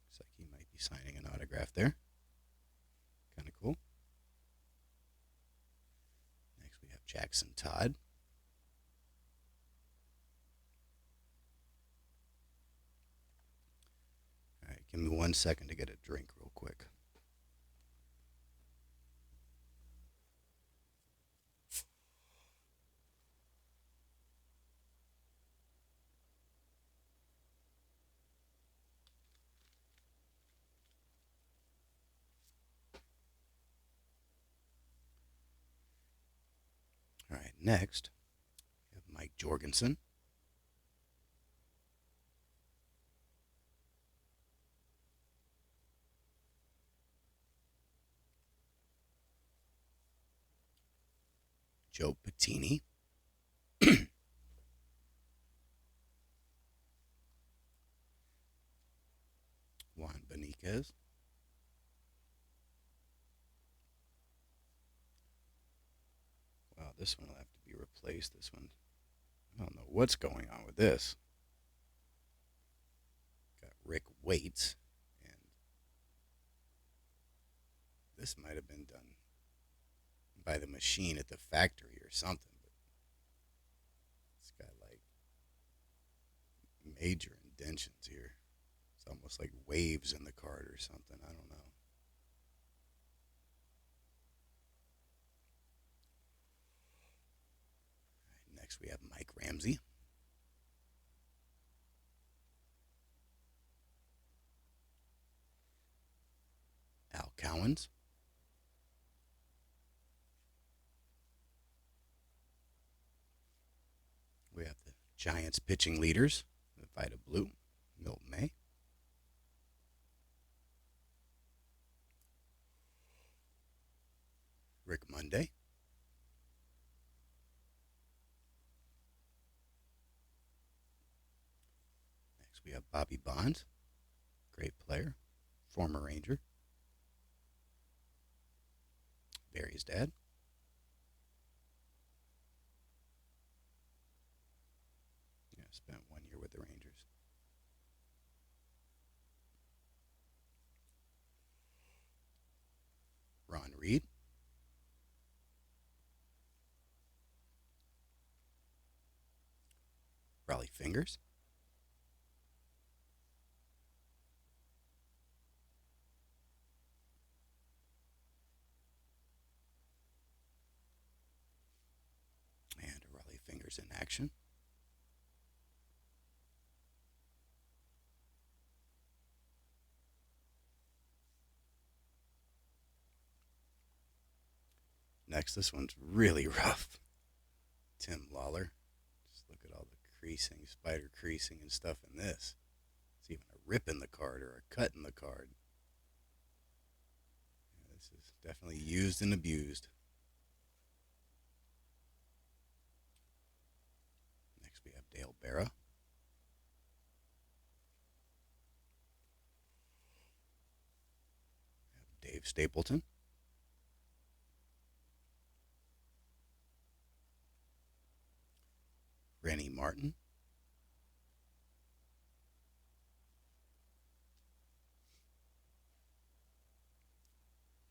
Speaker 1: Looks like he might be signing an autograph there. Kind of cool. Next, we have Jackson Todd. All right, give me 1 second to get a drink real quick. All right, next, we have Mike Jorgensen. Joe Patini. Juan Beniquez. Wow, this one will have to be replaced. This one, I don't know what's going on with this. Got Rick Waits, and this might have been done by the machine at the factory or something, but it's got like major indentions here. It's almost like waves in the card or something. I don't know. Next, we have Mike Ramsey. Al Cowens. We have the Giants pitching leaders, the Vita Blue, Milt May. Rick Monday. Next, we have Bobby Bonds, great player, former Ranger. Barry's dad. Yeah, spent 1 year with the Rangers. Ron Reed. Raleigh Fingers. And Raleigh Fingers in action. Next, this one's really rough. Tim Lawler. Just look at all the creasing, spider creasing and stuff in this. It's even a rip in the card or a cut in the card. Yeah, this is definitely used and abused. Next, we have Dale Barra. We have Dave Stapleton. Martin.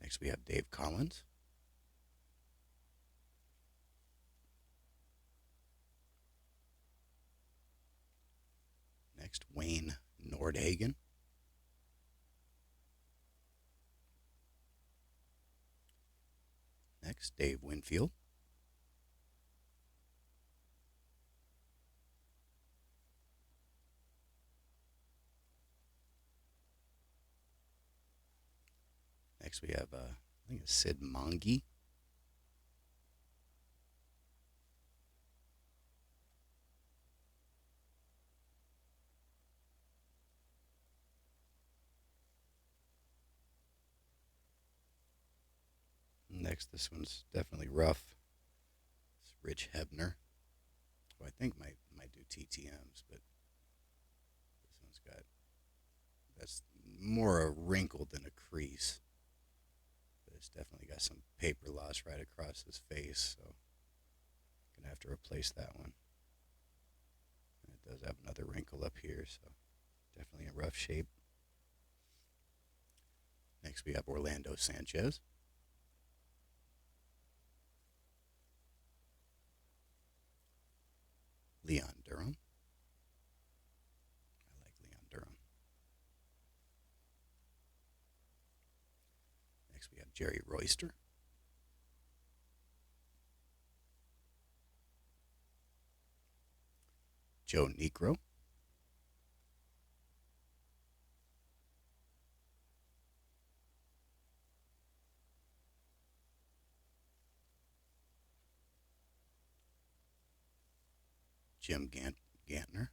Speaker 1: Next we have Dave Collins. Next, Wayne Nordhagen. Next, Dave Winfield. Next, we have, I think it's Sid Mongi. Next, this one's definitely rough. It's Rich Hebner, who I think might do TTMs, but this one's got, that's more a wrinkle than a crease. But it's definitely got some paper loss right across his face, so I'm gonna have to replace that one. And it does have another wrinkle up here, so definitely in rough shape. Next, we have Orlando Sanchez. Leon Durham. I like Leon Durham. Next we have Jerry Royster. Joe Negro. Jim Gantner,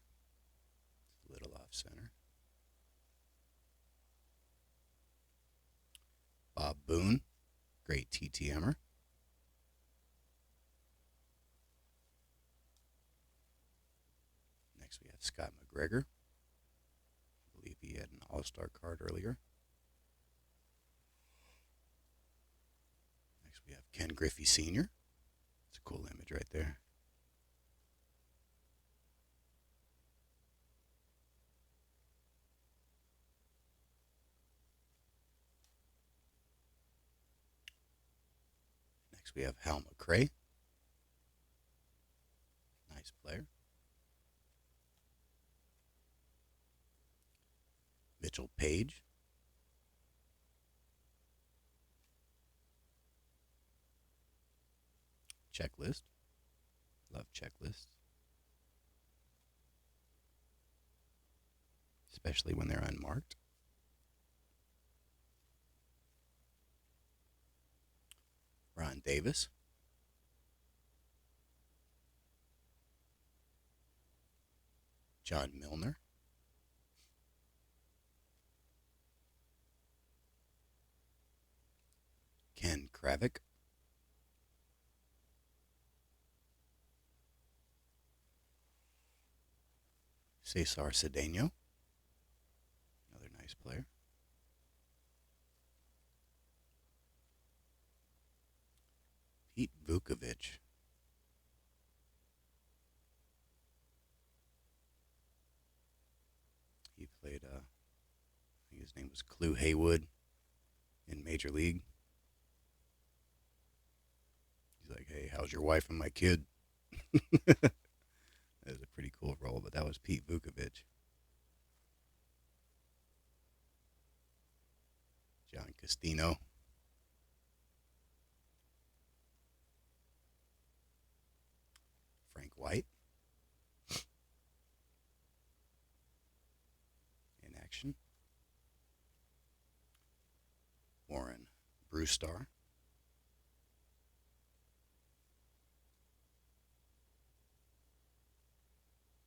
Speaker 1: a little off center. Bob Boone, great TTMer. Next we have Scott McGregor. I believe he had an all-star card earlier. Next we have Ken Griffey Sr. It's a cool image right there. Next we have Hal McRae. Nice player. Mitchell Page. Checklist. Love checklists. Especially when they're unmarked. Ron Davis. John Milner. Ken Kravik. Cesar Cedeno. Another nice player. Pete Vukovic. He played, I think his name was Clu Haywood in Major League. He's like, hey, how's your wife and my kid? That was a pretty cool role, but that was Pete Vukovic. John Castino. Frank White. In action. Warren Brewstar.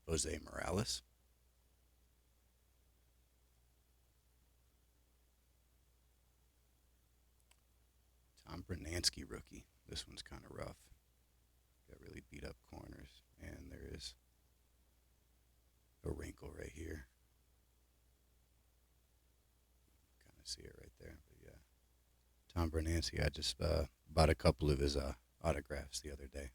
Speaker 1: Jose Morales. Tom Bernansky rookie. This one's kind of rough. Got really beat up corners. And there is a wrinkle right here. Kind of see it right there. But yeah. Tom Bernansky, I just bought a couple of his autographs the other day.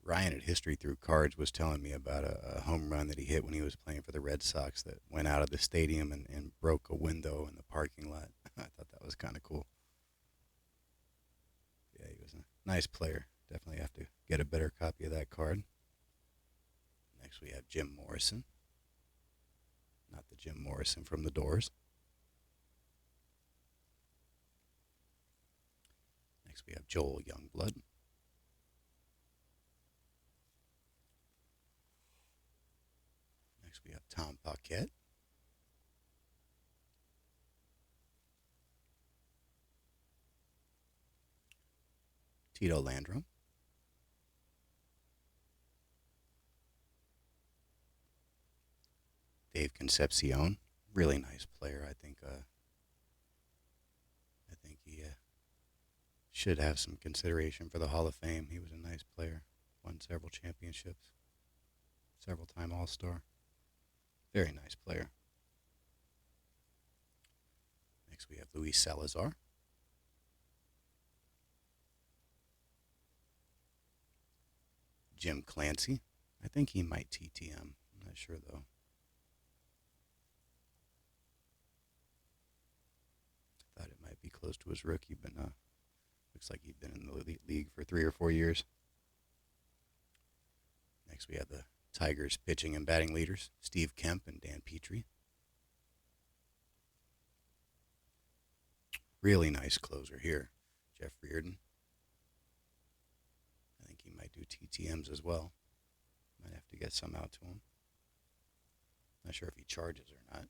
Speaker 1: Ryan at History Through Cards was telling me about a home run that he hit when he was playing for the Red Sox that went out of the stadium and broke a window in the parking lot. I thought that was kind of cool. Yeah, he was a nice player. Definitely have to get a better copy of that card. Next we have Jim Morrison. Not the Jim Morrison from The Doors. Next we have Joel Youngblood. Next we have Tom Paquette. Tito Landrum. Dave Concepcion, really nice player. I think he should have some consideration for the Hall of Fame. He was a nice player, won several championships, several-time All-Star. Very nice player. Next we have Luis Salazar. Jim Clancy. I think he might TTM. I'm not sure though. Thought it might be close to his rookie, but no. Looks like he'd been in the league for 3 or 4 years. Next we have the Tigers pitching and batting leaders, Steve Kemp and Dan Petrie. Really nice closer here, Jeff Reardon. I think he might do TTMs as well. Might have to get some out to him. Not sure if he charges or not.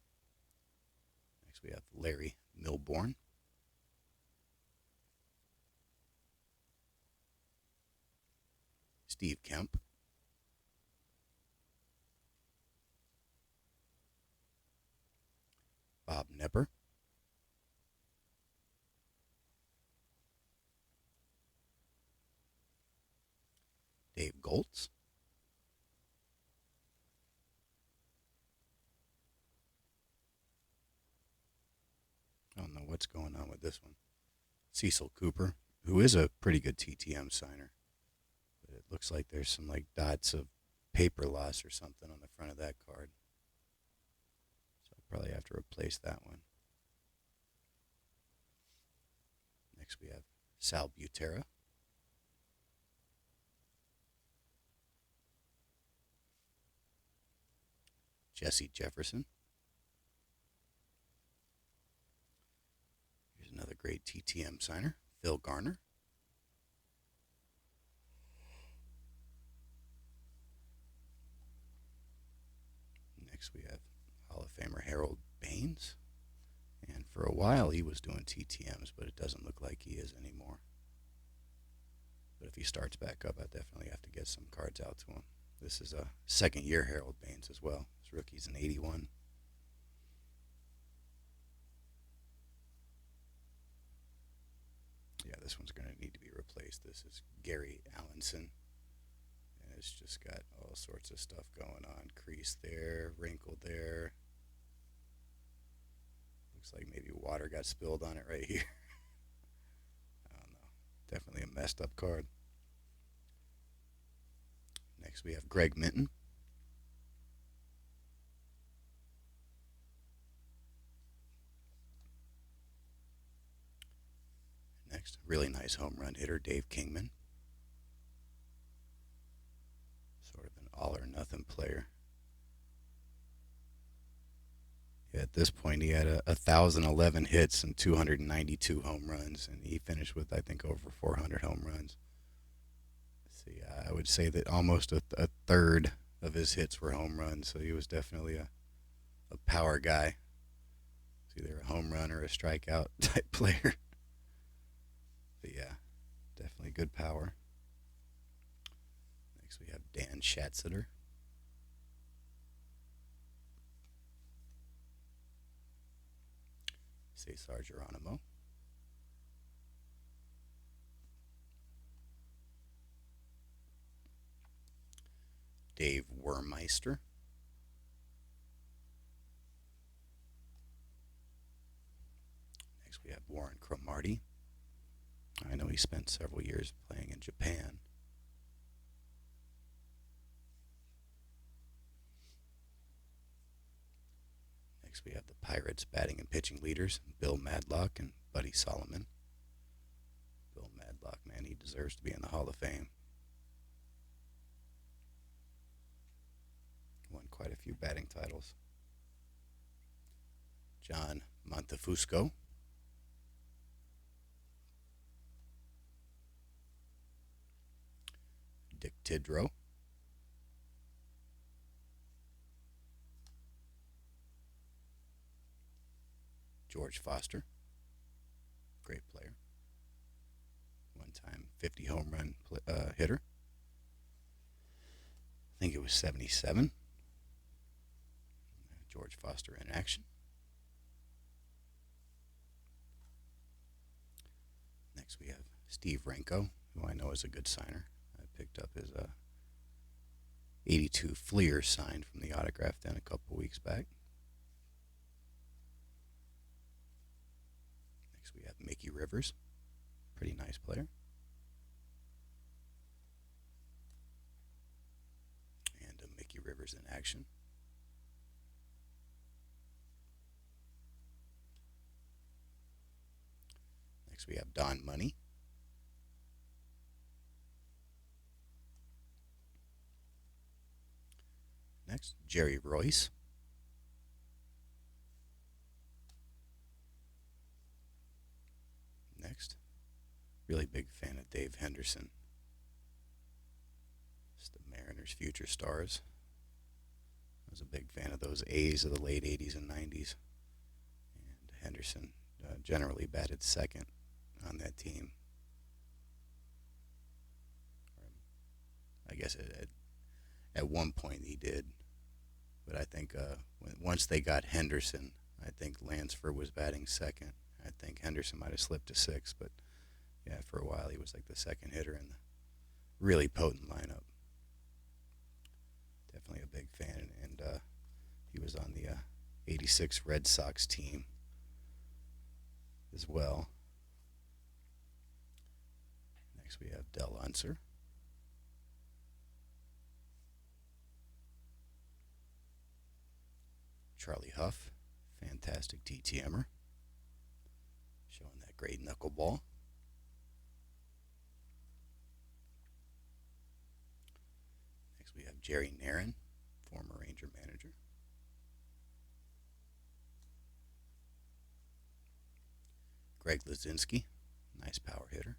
Speaker 1: Next we have Larry Milbourne. Steve Kemp. Bob Nepper. Dave Goltz. I don't know what's going on with this one. Cecil Cooper, who is a pretty good TTM signer. But it looks like there's some like dots of paper loss or something on the front of that card. So I'll probably have to replace that one. Next we have Sal Butera. Jesse Jefferson. Here's another great TTM signer, Phil Garner. Next we have Hall of Famer Harold Baines. And for a while he was doing TTMs, but it doesn't look like he is anymore. But if he starts back up, I definitely have to get some cards out to him. This is a second-year Harold Baines as well. His rookie's in 81. Yeah, this one's going to need to be replaced. This is Gary Allenson. And it's just got all sorts of stuff going on. Crease there, wrinkle there. Looks like maybe water got spilled on it right here. I don't know. Definitely a messed up card. Next we have Greg Minton. Next, really nice home run hitter, Dave Kingman. Sort of an all or nothing player. Yeah, at this point he had 1,011 hits and 292 home runs, and he finished with I think over 400 home runs. See, I would say that almost a third of his hits were home runs, so he was definitely a power guy. It's either a home run or a strikeout type player. But yeah, definitely good power. Next we have Dan Schatzeder. Cesar Geronimo. Dave Wermeister. Next we have Warren Cromartie. I know he spent several years playing in Japan. Next, we have the Pirates batting and pitching leaders, Bill Madlock and Buddy Solomon. Bill Madlock, man, he deserves to be in the Hall of Fame. Won quite a few batting titles. John Montefusco. Dick Tidrow. George Foster, great player. One-time 50 home run hitter. I think it was 77. George Foster in action. Next we have Steve Renko, who I know is a good signer. I picked up his 82 Fleer signed from the autograph den a couple weeks back. Next we have Mickey Rivers, pretty nice player. And Mickey Rivers in action. Next we have Don Money. Next, Jerry Royce. Next, really big fan of Dave Henderson. It's the Mariners' future stars. I was a big fan of those A's of the late 80s and 90s. And Henderson generally batted second on that team. I guess at one point he did. But I think once they got Henderson, I think Lansford was batting second. I think Henderson might have slipped to sixth, but yeah, for a while he was like the second hitter in the really potent lineup. Definitely a big fan, and he was on the 86 Red Sox team as well. Next we have Del Unser. Charlie Huff, fantastic TTMer, showing that great knuckleball. Next we have Jerry Naron, former Ranger manager. Greg Lazinski, nice power hitter.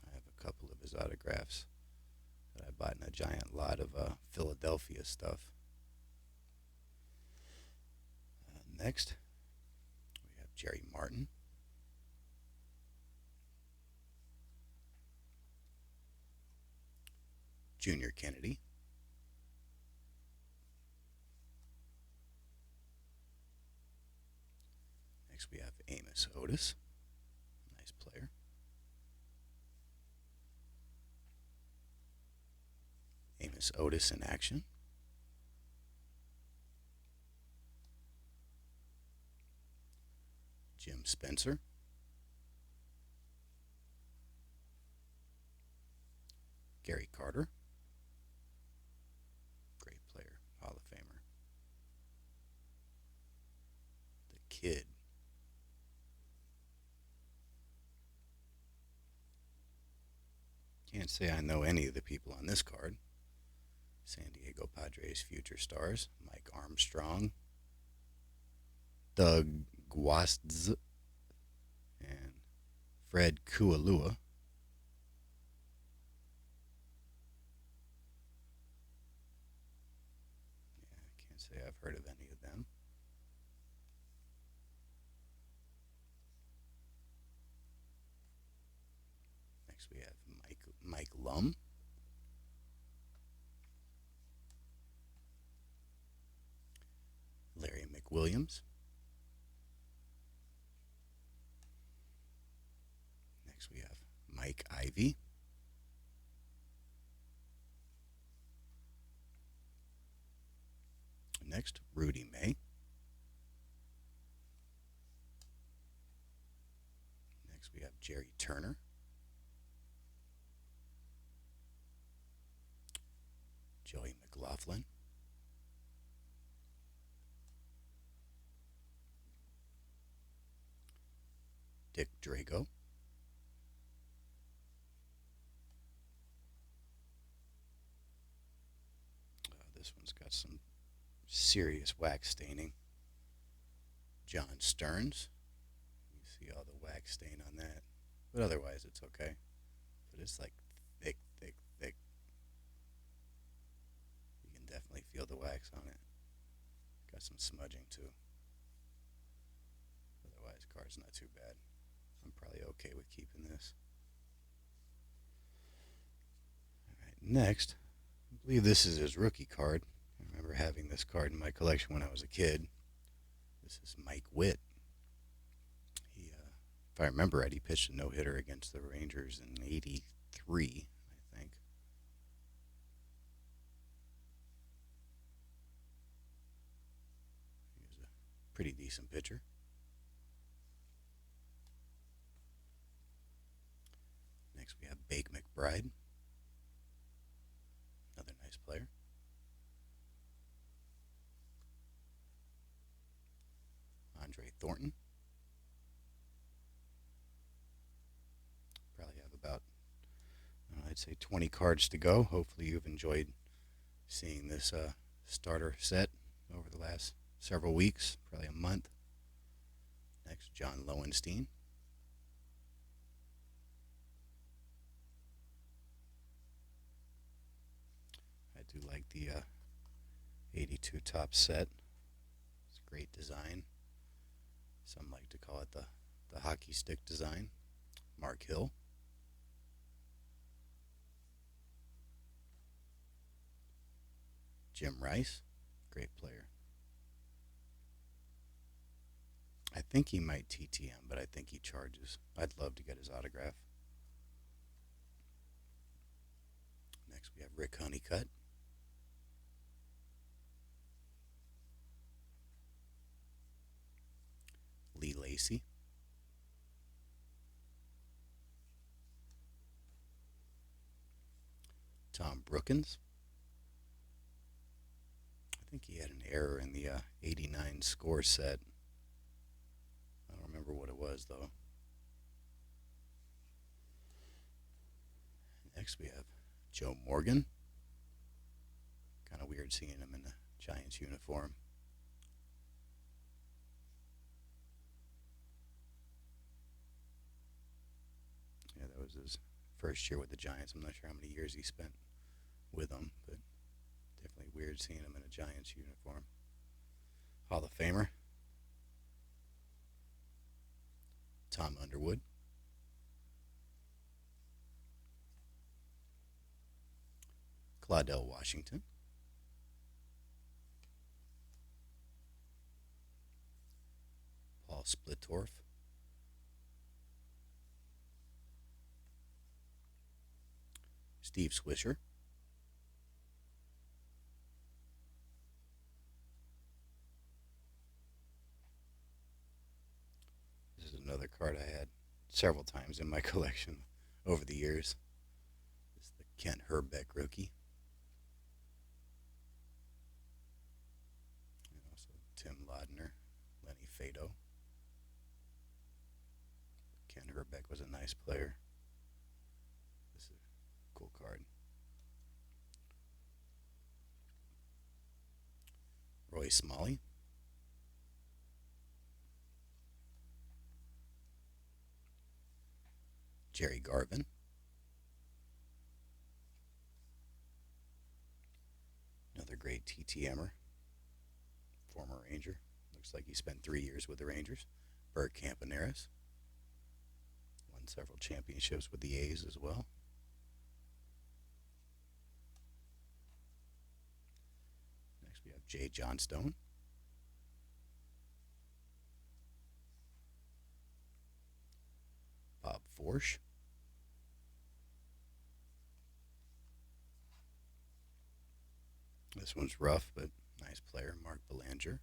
Speaker 1: I have a couple of his autographs that I bought in a giant lot of Philadelphia stuff. Next, we have Jerry Martin. Junior Kennedy. Next we have Amos Otis, nice player. Amos Otis in action. Jim Spencer. Gary Carter. Great player, Hall of Famer. The Kid. Can't say I know any of the people on this card. San Diego Padres future stars, Mike Armstrong, Doug Guastz, and Fred Kualua. Yeah, I can't say I've heard of any of them. Next we have Mike Lum. Larry McWilliams. Next we have Mike Ivy. Next, Rudy May. Next we have Jerry Turner. Joey McLaughlin. Dick Drago. This one's got some serious wax staining. John Stearns. You see all the wax stain on that. But otherwise, it's okay. But it's like thick, thick, thick. You can definitely feel the wax on it. Got some smudging too. Otherwise, card's not too bad. I'm probably okay with keeping this. Alright, next, I believe this is his rookie card. I remember having this card in my collection when I was a kid. This is Mike Witt. He, if I remember right, he pitched a no-hitter against the Rangers in '83, I think. He was a pretty decent pitcher. Next we have Bake McBride. Another nice player. Andre Thornton. Probably have about, I'd say 20 cards to go. Hopefully you've enjoyed seeing this starter set over the last several weeks, probably a month. Next, John Lowenstein. I do like the 82 top set. It's a great design. Some like to call it the hockey stick design. Mark Hill. Jim Rice, great player. I think he might TTM, but I think he charges. I'd love to get his autograph. Next we have Rick Honeycutt. Lee Lacy. Tom Brookins. I think he had an error in the 89 score set. I don't remember what it was, though. Next we have Joe Morgan. Kind of weird seeing him in a Giants uniform. Yeah, that was his first year with the Giants. I'm not sure how many years he spent with them, but definitely weird seeing him in a Giants uniform. Hall of Famer. Tom Underwood. Claudell Washington. Paul Splittorff. Steve Swisher. This is another card I had several times in my collection over the years. This is the Kent Herbeck rookie. And also Tim Laudner, Lenny Fado. Kent Herbeck was a nice player. This is a cool card. Roy Smalley. Jerry Garvin. Another great TTMer. Former Ranger. Looks like he spent 3 years with the Rangers. Bert Campaneris. Won several championships with the A's as well. Next we have Jay Johnstone. Bob Forsch. This one's rough, but nice player, Mark Belanger.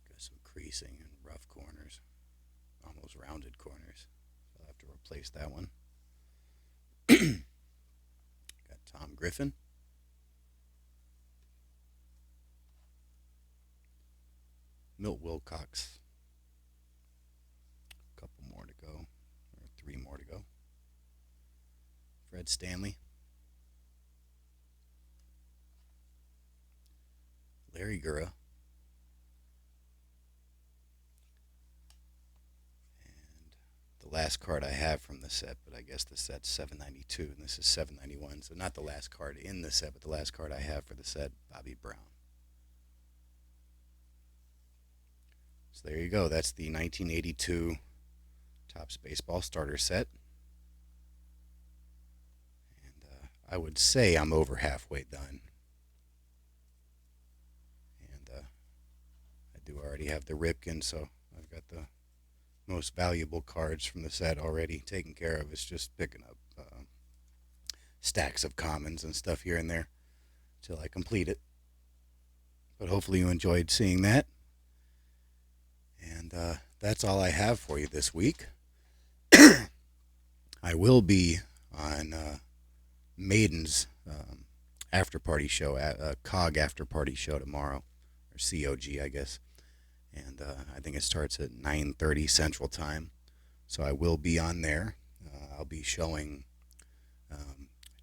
Speaker 1: Got some creasing and rough corners, almost rounded corners. So I'll have to replace that one. Got Tom Griffin. Milt Wilcox. 3 more to go. Fred Stanley. Larry Gura. The last card I have from the set, but I guess the set's 792 and this is 791, so not the last card in the set, but the last card I have for the set, Bobby Brown. So there you go. That's the 1982 Topps Baseball Starter Set. And I would say I'm over halfway done. And I do already have the Ripken, so I've got the most valuable cards from the set already taken care of. It's just picking up stacks of commons and stuff here and there till I complete it. But hopefully you enjoyed seeing that. And that's all I have for you this week. I will be on Maiden's after party show, COG after party show tomorrow, or COG, I guess. And I think it starts at 9:30 Central Time. So I will be on there. I'll be showing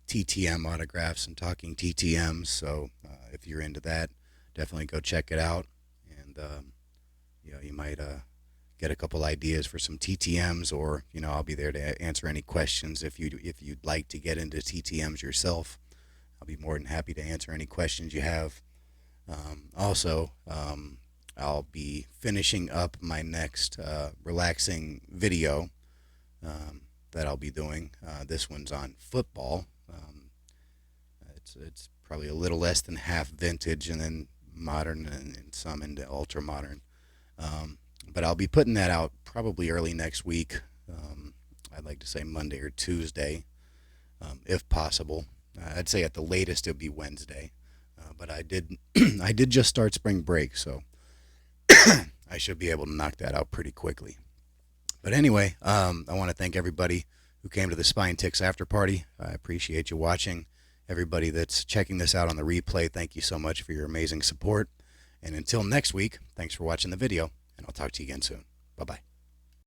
Speaker 1: TTM autographs and talking TTMs. So if you're into that, definitely go check it out. And, you might get a couple ideas for some TTMs, or, I'll be there to answer any questions. If you'd like to get into TTMs yourself, I'll be more than happy to answer any questions you have. Also, I'll be finishing up my next relaxing video that I'll be doing. This one's on football. It's probably a little less than half vintage and then modern and some into ultra modern. But I'll be putting that out probably early next week. I'd like to say Monday or Tuesday, if possible. I'd say at the latest it'll be Wednesday. But I did just start spring break, so I should be able to knock that out pretty quickly. But anyway, I want to thank everybody who came to the Spine Ticks after party. I appreciate you watching. Everybody that's checking this out on the replay, thank you so much for your amazing support. And until next week, thanks for watching the video, and I'll talk to you again soon. Bye-bye.